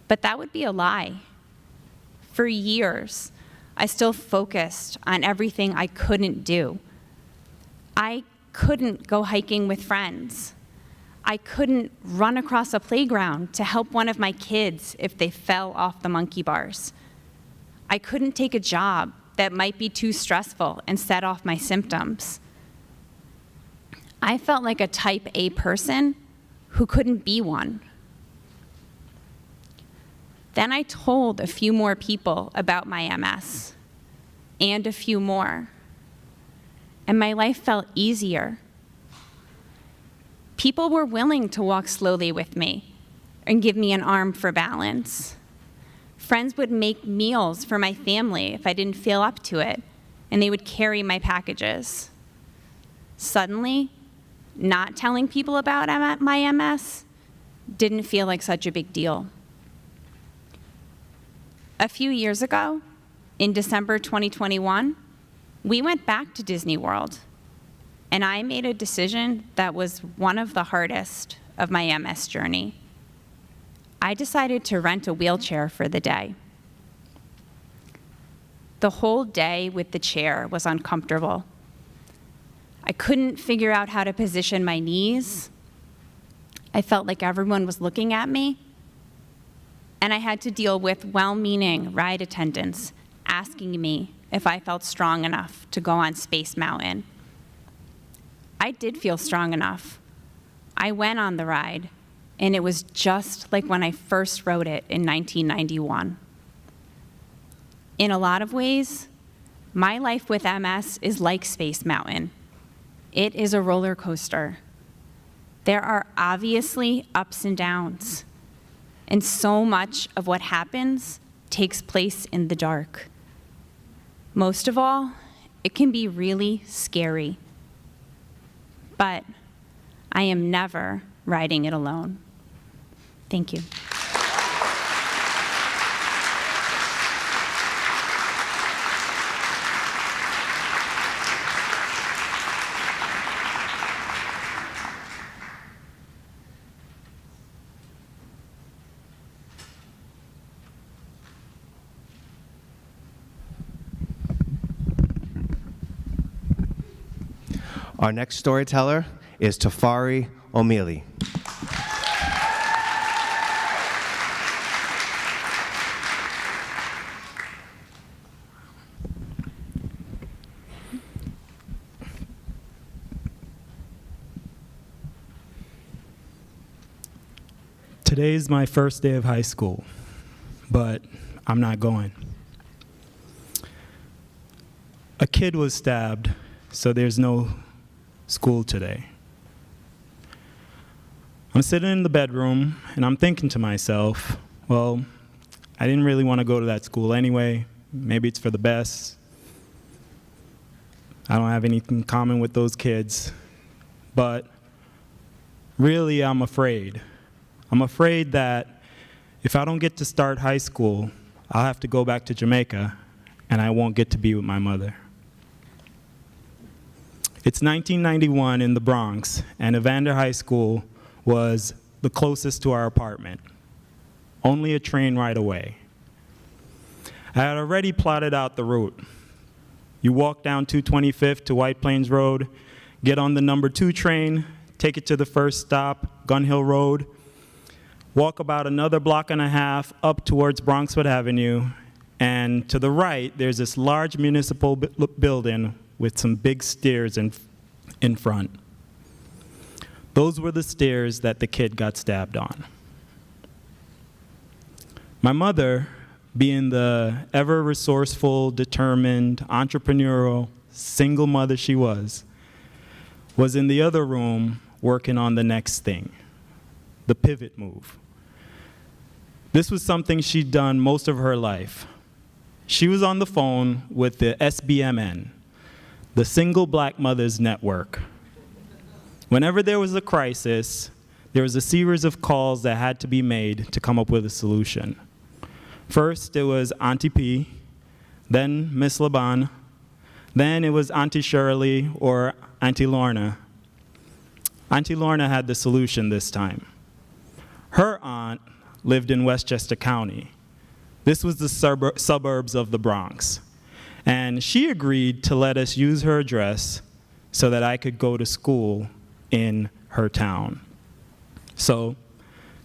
But that would be a lie. For years, I still focused on everything I couldn't do. I couldn't go hiking with friends. I couldn't run across a playground to help one of my kids if they fell off the monkey bars. I couldn't take a job that might be too stressful and set off my symptoms. I felt like a type A person who couldn't be one. Then I told a few more people about my MS, and a few more, and my life felt easier. People were willing to walk slowly with me and give me an arm for balance. Friends would make meals for my family if I didn't feel up to it, and they would carry my packages. Suddenly, not telling people about my MS didn't feel like such a big deal. A few years ago, in December 2021, we went back to Disney World, and I made a decision that was one of the hardest of my MS journey. I decided to rent a wheelchair for the day. The whole day with the chair was uncomfortable. I couldn't figure out how to position my knees. I felt like everyone was looking at me. And I had to deal with well-meaning ride attendants asking me if I felt strong enough to go on Space Mountain. I did feel strong enough. I went on the ride, and it was just like when I first rode it in 1991. In a lot of ways, my life with MS is like Space Mountain. It is a roller coaster. There are obviously ups and downs, and so much of what happens takes place in the dark. Most of all, it can be really scary. But I am never riding it alone. Thank you. Our next storyteller is Tafari O. Today's my first day of high school, but I'm not going. A kid was stabbed, so there's no school today. I'm sitting in the bedroom, and I'm thinking to myself, well, I didn't really want to go to that school anyway. Maybe it's for the best. I don't have anything in common with those kids. But really, I'm afraid. I'm afraid that if I don't get to start high school, I'll have to go back to Jamaica, and I won't get to be with my mother. It's 1991 in the Bronx, and Evander High School was the closest to our apartment, only a train ride away. I had already plotted out the route. You walk down 225th to White Plains Road, get on the number 2 train, take it to the first stop, Gun Hill Road, walk about another block and a half up towards Bronxwood Avenue, and to the right, there's this large municipal building with some big stairs in front. Those were the stairs that the kid got stabbed on. My mother, being the ever resourceful, determined, entrepreneurial, single mother she was in the other room working on the next thing, the pivot move. This was something she'd done most of her life. She was on the phone with the SBMN, the Single Black Mothers Network. Whenever there was a crisis, there was a series of calls that had to be made to come up with a solution. First, it was Auntie P, then Miss Laban, then it was Auntie Shirley or Auntie Lorna. Auntie Lorna had the solution this time. Her aunt, lived in Westchester County. This was the suburbs of the Bronx. And she agreed to let us use her address so that I could go to school in her town. So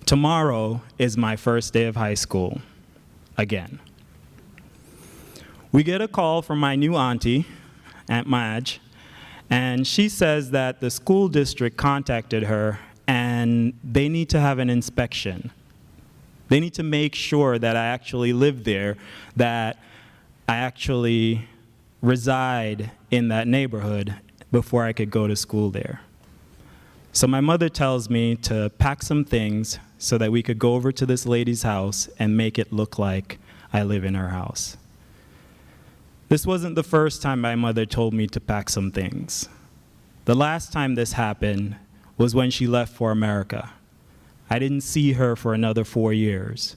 tomorrow is my first day of high school, again. We get a call from my new auntie, Aunt Madge, and she says that the school district contacted her and they need to have an inspection. They need to make sure that I actually live there, that I actually reside in that neighborhood before I could go to school there. So my mother tells me to pack some things so that we could go over to this lady's house and make it look like I live in her house. This wasn't the first time my mother told me to pack some things. The last time this happened was when she left for America. I didn't see her for another 4 years.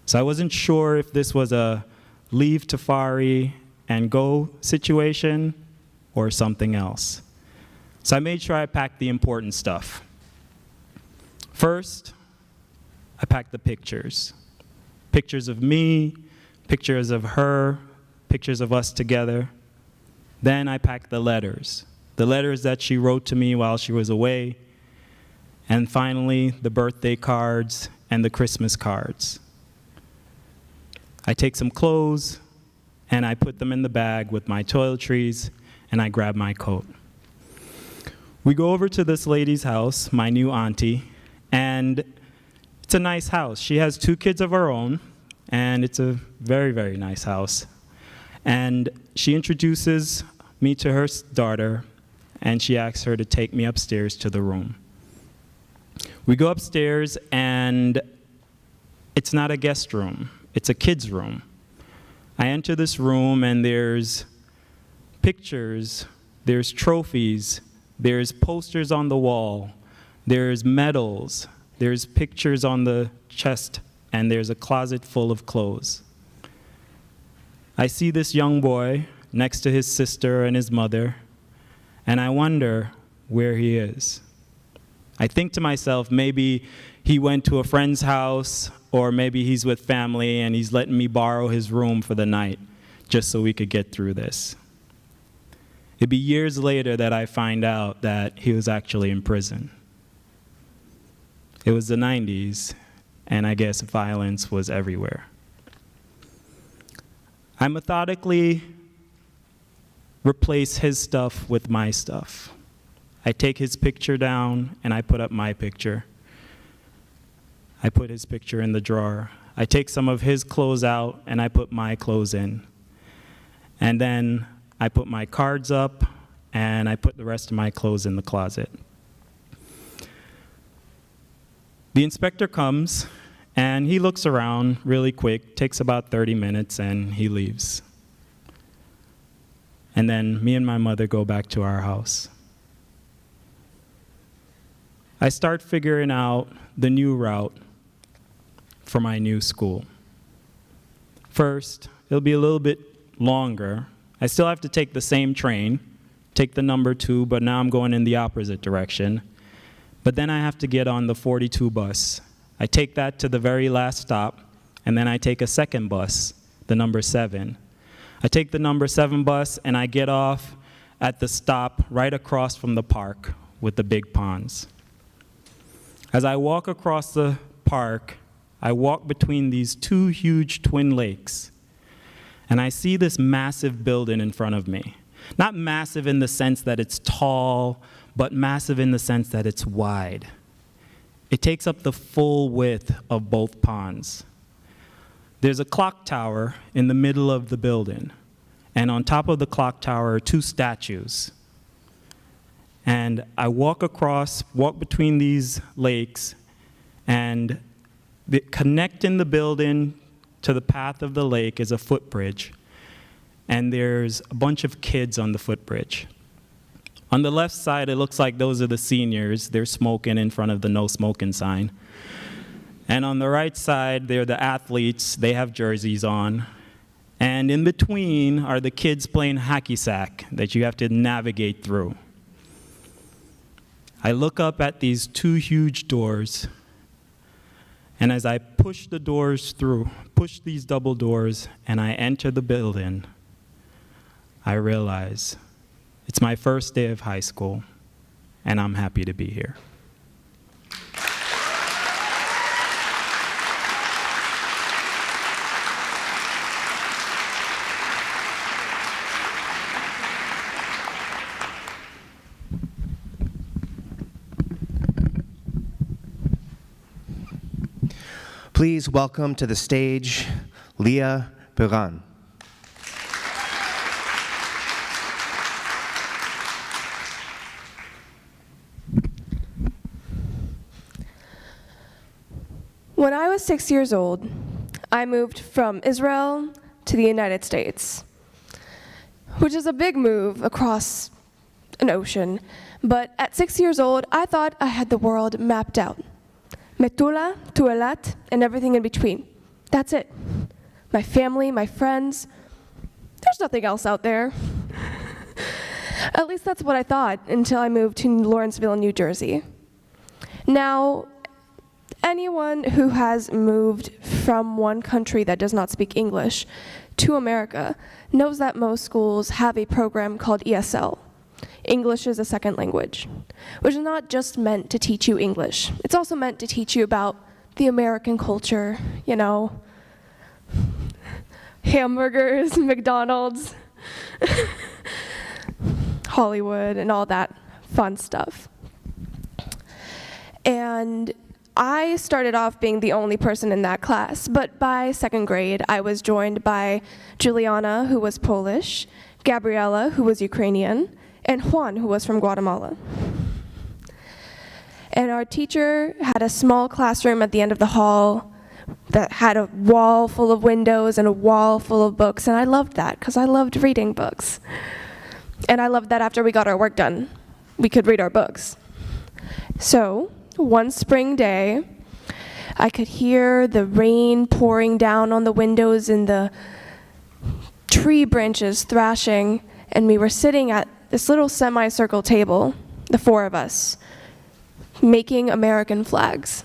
So I wasn't sure if this was a leave Tafari and go situation or something else. So I made sure I packed the important stuff. First, I packed the pictures. Pictures of me, pictures of her, pictures of us together. Then I packed the letters that she wrote to me while she was away. And finally, the birthday cards and the Christmas cards. I take some clothes and I put them in the bag with my toiletries and I grab my coat. We go over to this lady's house, my new auntie, and it's a nice house. She has 2 kids of her own, and it's a very, very nice house. And she introduces me to her daughter, and she asks her to take me upstairs to the room. We go upstairs, and it's not a guest room. It's a kid's room. I enter this room, and there's pictures, there's trophies, there's posters on the wall, there's medals, there's pictures on the chest, and there's a closet full of clothes. I see this young boy next to his sister and his mother, and I wonder where he is. I think to myself, maybe he went to a friend's house, or maybe he's with family and he's letting me borrow his room for the night just so we could get through this. It'd be years later that I find out that he was actually in prison. It was the 90s, and I guess violence was everywhere. I methodically replace his stuff with my stuff. I take his picture down, and I put up my picture. I put his picture in the drawer. I take some of his clothes out, and I put my clothes in. And then I put my cards up, and I put the rest of my clothes in the closet. The inspector comes, and he looks around really quick, takes about 30 minutes, and he leaves. And then me and my mother go back to our house. I start figuring out the new route for my new school. First, it'll be a little bit longer. I still have to take the same train, take the number 2, but now I'm going in the opposite direction. But then I have to get on the 42 bus. I take that to the very last stop, and then I take a second bus, the number 7. I take the number 7 bus, and I get off at the stop right across from the park with the big ponds. As I walk across the park, I walk between these 2 huge twin lakes, and I see this massive building in front of me. Not massive in the sense that it's tall, but massive in the sense that it's wide. It takes up the full width of both ponds. There's a clock tower in the middle of the building, and on top of the clock tower are 2 statues. And I walk between these lakes, and connecting the building to the path of the lake is a footbridge, and there's a bunch of kids on the footbridge. On the left side, it looks like those are the seniors. They're smoking in front of the no smoking sign. And on the right side, they're the athletes. They have jerseys on. And in between are the kids playing hacky sack that you have to navigate through. I look up at these 2 huge doors, And as I push these double doors, and I enter the building, I realize it's my first day of high school, and I'm happy to be here. Please welcome to the stage Leah Buran. When I was 6 years old, I moved from Israel to the United States, which is a big move across an ocean. But at 6 years old, I thought I had the world mapped out. Metula to Eilat and everything in between. That's it. My family, my friends, there's nothing else out there. At least that's what I thought until I moved to Lawrenceville, New Jersey. Now, anyone who has moved from one country that does not speak English to America knows that most schools have a program called ESL. English is a second language, which is not just meant to teach you English. It's also meant to teach you about the American culture, you know, hamburgers, McDonald's, Hollywood, and all that fun stuff. And I started off being the only person in that class, but by second grade, I was joined by Juliana, who was Polish, Gabriella, who was Ukrainian, and Juan, who was from Guatemala. And our teacher had a small classroom at the end of the hall that had a wall full of windows and a wall full of books, and I loved that because I loved reading books. And I loved that after we got our work done, we could read our books. So, one spring day, I could hear the rain pouring down on the windows and the tree branches thrashing, and we were sitting at this little semicircle table, the four of us, making American flags.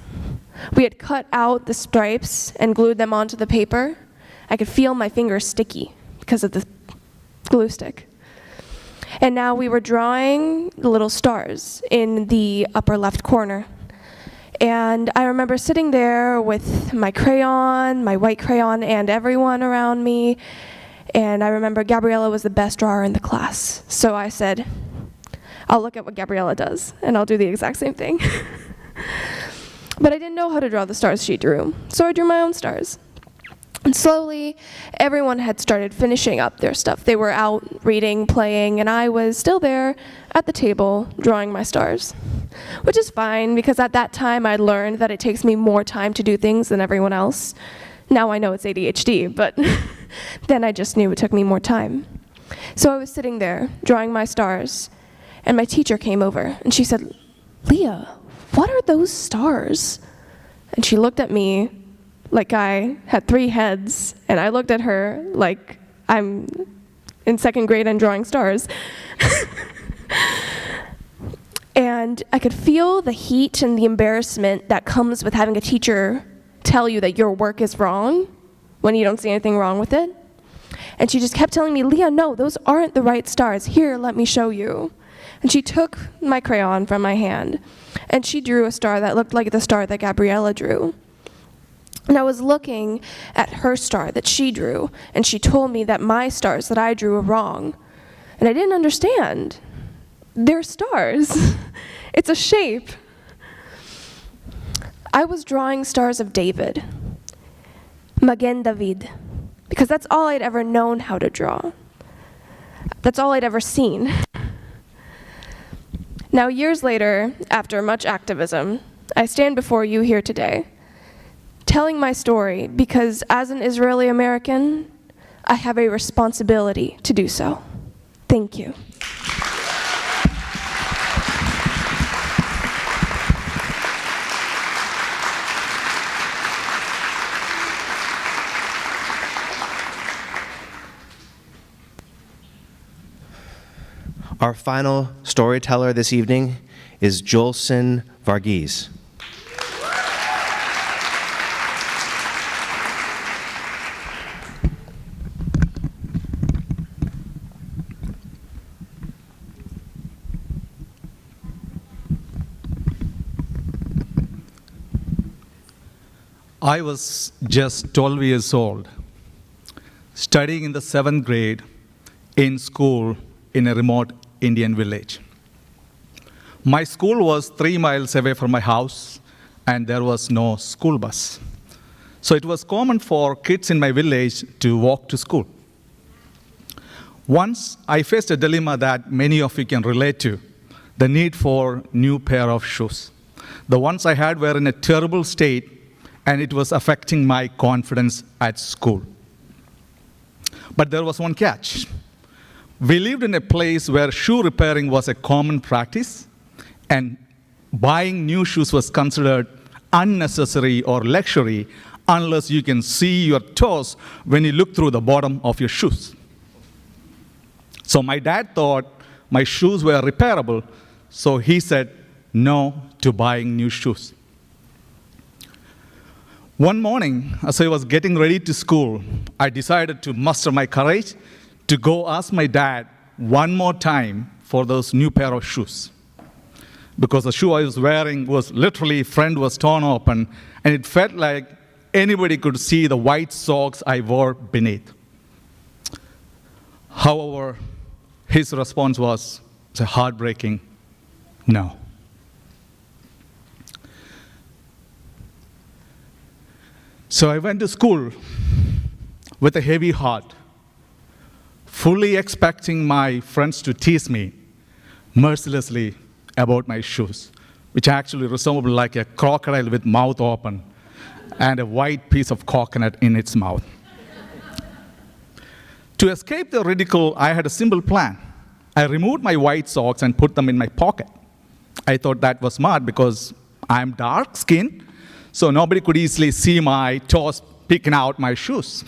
We had cut out the stripes and glued them onto the paper. I could feel my fingers sticky because of the glue stick. And now we were drawing the little stars in the upper left corner. And I remember sitting there with my crayon, my white crayon, and everyone around me. And I remember Gabriella was the best drawer in the class. So I said, I'll look at what Gabriella does, and I'll do the exact same thing. But I didn't know how to draw the stars she drew, so I drew my own stars. And slowly, everyone had started finishing up their stuff. They were out reading, playing, and I was still there at the table drawing my stars. Which is fine, because at that time I'd learned that it takes me more time to do things than everyone else. Now I know it's ADHD, but then I just knew it took me more time. So I was sitting there, drawing my stars, and my teacher came over, and she said, Leah, what are those stars? And she looked at me like I had 3 heads, and I looked at her like I'm in second grade and drawing stars. And I could feel the heat and the embarrassment that comes with having a teacher tell you that your work is wrong when you don't see anything wrong with it. And she just kept telling me, Leah, no, those aren't the right stars. Here, let me show you. And she took my crayon from my hand, and she drew a star that looked like the star that Gabriella drew. And I was looking at her star that she drew, and she told me that my stars that I drew were wrong. And I didn't understand. They're stars. It's a shape. I was drawing stars of David, Magen David, because that's all I'd ever known how to draw. That's all I'd ever seen. Now, years later, after much activism, I stand before you here today, telling my story because as an Israeli American, I have a responsibility to do so. Thank you. Our final storyteller this evening is Joelson Varghese. I was just 12 years old, studying in the 7th grade in school in a remote Indian village. My school was 3 miles away from my house, and there was no school bus. So it was common for kids in my village to walk to school. Once I faced a dilemma that many of you can relate to, the need for new pair of shoes. The ones I had were in a terrible state, and it was affecting my confidence at school. But there was one catch. We lived in a place where shoe repairing was a common practice, and buying new shoes was considered unnecessary or luxury unless you can see your toes when you look through the bottom of your shoes. So my dad thought my shoes were repairable, so he said no to buying new shoes. One morning, as I was getting ready to school, I decided to muster my courage to go ask my dad one more time for those new pair of shoes. Because the shoe I was wearing was literally, front was torn open, and it felt like anybody could see the white socks I wore beneath. However, his response was a heartbreaking no. So I went to school with a heavy heart, fully expecting my friends to tease me mercilessly about my shoes, which actually resembled like a crocodile with mouth open and a white piece of coconut in its mouth. To escape the ridicule, I had a simple plan. I removed my white socks and put them in my pocket. I thought that was smart because I'm dark-skinned, so nobody could easily see my toes peeking out my shoes.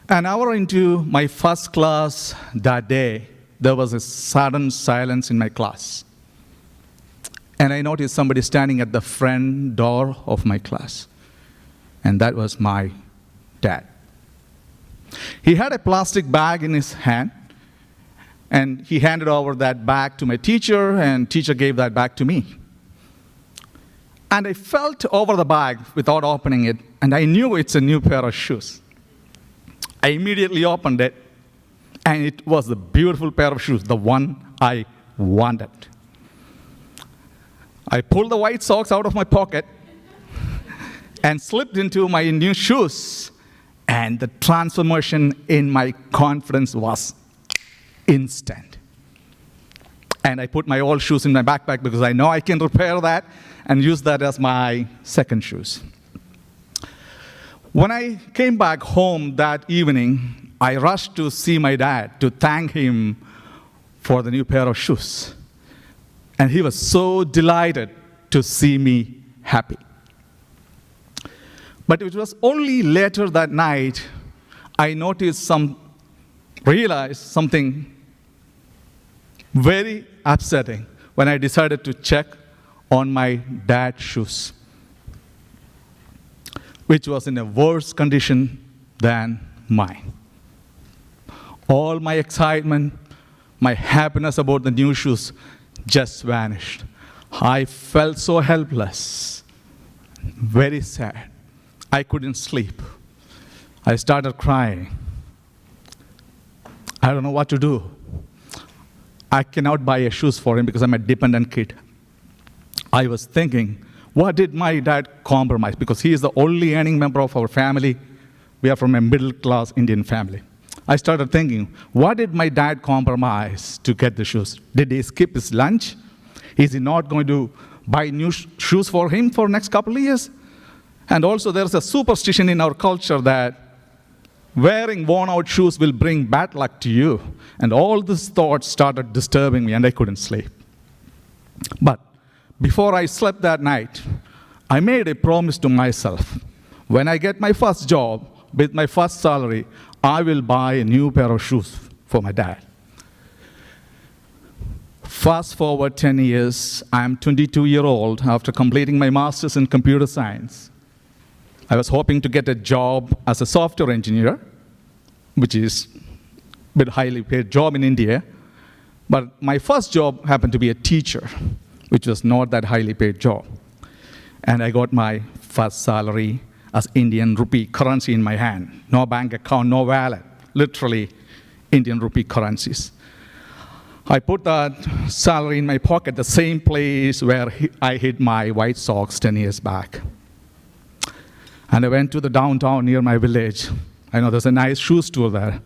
An hour into my first class that day, there was a sudden silence in my class. And I noticed somebody standing at the front door of my class. And that was my dad. He had a plastic bag in his hand, and he handed over that bag to my teacher, and teacher gave that bag to me. And I felt over the bag without opening it, and I knew it's a new pair of shoes. I immediately opened it, and it was a beautiful pair of shoes, the one I wanted. I pulled the white socks out of my pocket and slipped into my new shoes, and the transformation in my confidence was instant. And I put my old shoes in my backpack because I know I can repair that and use that as my second shoes. When I came back home that evening, I rushed to see my dad to thank him for the new pair of shoes. And he was so delighted to see me happy. But it was only later that night I realized something very upsetting when I decided to check on my dad's shoes, which was in a worse condition than mine. All my excitement, my happiness about the new shoes just vanished. I felt so helpless, very sad. I couldn't sleep. I started crying. I don't know what to do. I cannot buy shoes for him because I'm a dependent kid. I was thinking, what did my dad compromise? Because he is the only earning member of our family. We are from a middle-class Indian family. I started thinking, what did my dad compromise to get the shoes? Did he skip his lunch? Is he not going to buy new shoes for him for the next couple of years? And also there's a superstition in our culture that wearing worn-out shoes will bring bad luck to you. And all these thoughts started disturbing me, and I couldn't sleep. But before I slept that night, I made a promise to myself. When I get my first job, with my first salary, I will buy a new pair of shoes for my dad. Fast forward 10 years, I'm 22-year-old after completing my master's in computer science. I was hoping to get a job as a software engineer, which is a bit highly paid job in India. But my first job happened to be a teacher, which was not that highly paid job. and I got my first salary as Indian rupee currency in my hand. No bank account, no wallet, literally Indian rupee currencies. I put that salary in my pocket, the same place where I hid my white socks 10 years back. And I went to the downtown near my village. I know there's a nice shoe store there.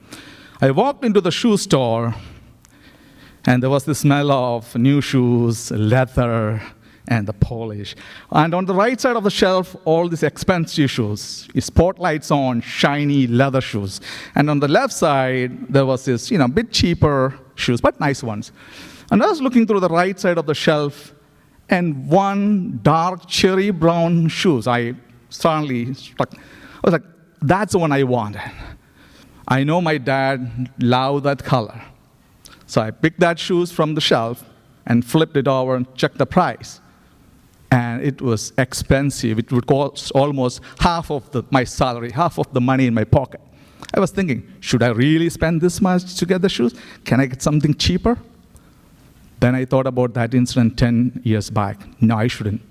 I walked into the shoe store, and there was the smell of new shoes, leather, and the polish. And on the right side of the shelf, all these expensive shoes, spotlights on, shiny leather shoes. And on the left side, there was this, bit cheaper shoes, but nice ones. And I was looking through the right side of the shelf, and one dark cherry brown shoes. I suddenly struck. I was like, that's the one I wanted. I know my dad loved that color. So I picked that shoes from the shelf and flipped it over and checked the price. And it was expensive. It would cost almost half of my salary, half of the money in my pocket. I was thinking, should I really spend this much to get the shoes? Can I get something cheaper? Then I thought about that incident 10 years back. No, I shouldn't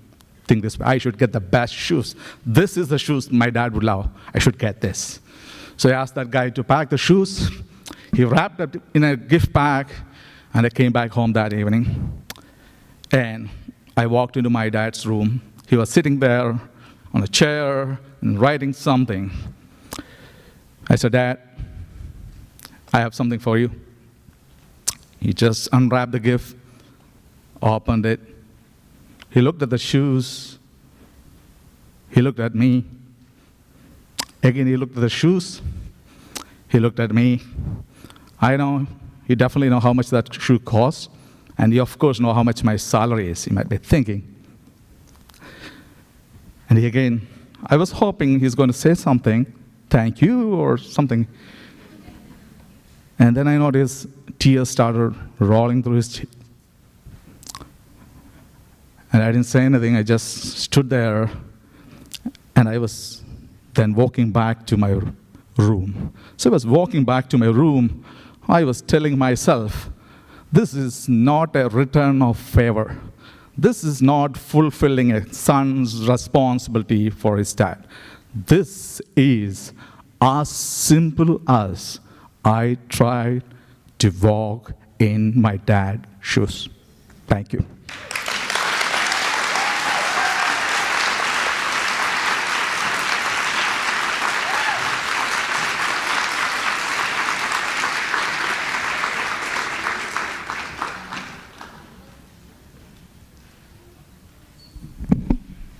think this way. I should get the best shoes. This is the shoes my dad would love. I should get this. So I asked that guy to pack the shoes. He wrapped it in a gift bag, and I came back home that evening. And I walked into my dad's room. He was sitting there on a chair and writing something. I said, Dad, I have something for you. He just unwrapped the gift, opened it. He looked at the shoes. He looked at me. Again, he looked at the shoes. He looked at me. I know, he definitely knows how much that shoe costs. And he, of course, knows how much my salary is, he might be thinking. And again, I was hoping he's going to say something, thank you, or something. And then I noticed tears started rolling through his cheek. And I didn't say anything, I just stood there, and I was then walking back to my room. So I was walking back to my room, I was telling myself, this is not a return of favor. This is not fulfilling a son's responsibility for his dad. This is as simple as I tried to walk in my dad's shoes. Thank you.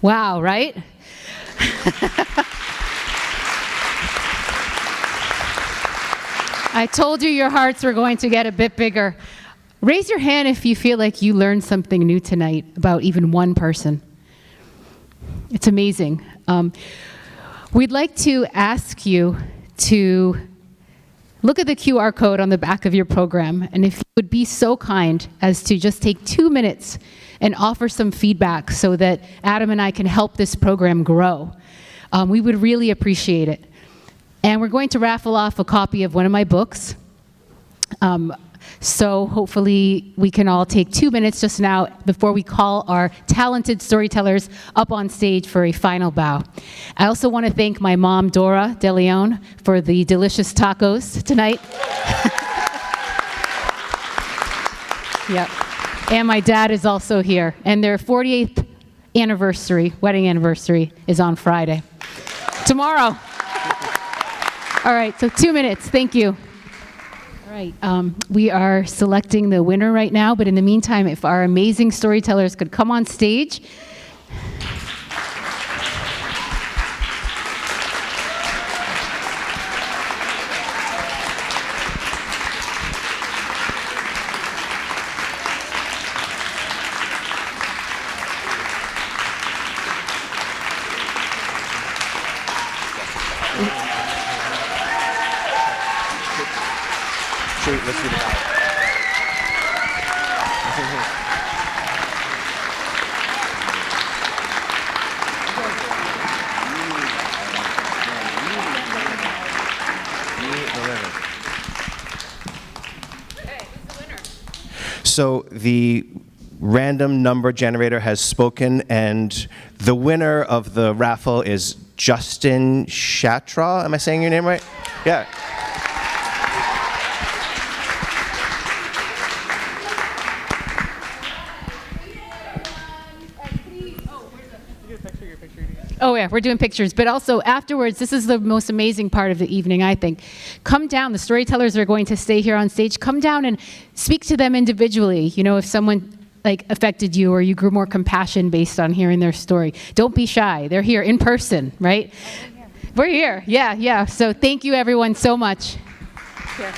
Wow, right? I told you your hearts were going to get a bit bigger. Raise your hand if you feel like you learned something new tonight about even one person. It's amazing. We'd like to ask you to look at the QR code on the back of your program, and if you would be so kind as to just take 2 minutes and offer some feedback so that Adam and I can help this program grow. We would really appreciate it. And we're going to raffle off a copy of one of my books. So hopefully we can all take 2 minutes just now before we call our talented storytellers up on stage for a final bow. I also want to thank my mom, Dora De Leon, for the delicious tacos tonight. Yep. And my dad is also here. And their 48th anniversary, wedding anniversary, is on Friday. Tomorrow. All right, so 2 minutes. Thank you. All right, we are selecting the winner right now, but in the meantime, if our amazing storytellers could come on stage. Let's do that. So the random number generator has spoken, and the winner of the raffle is Justin Shatra. Am I saying your name right? Yeah. Oh yeah, we're doing pictures, but also afterwards, this is the most amazing part of the evening, I think. Come down, the storytellers are going to stay here on stage. Come down and speak to them individually. You know, if someone like affected you or you grew more compassion based on hearing their story. Don't be shy, they're here in person, right? We're here, yeah. So thank you everyone so much. Yeah.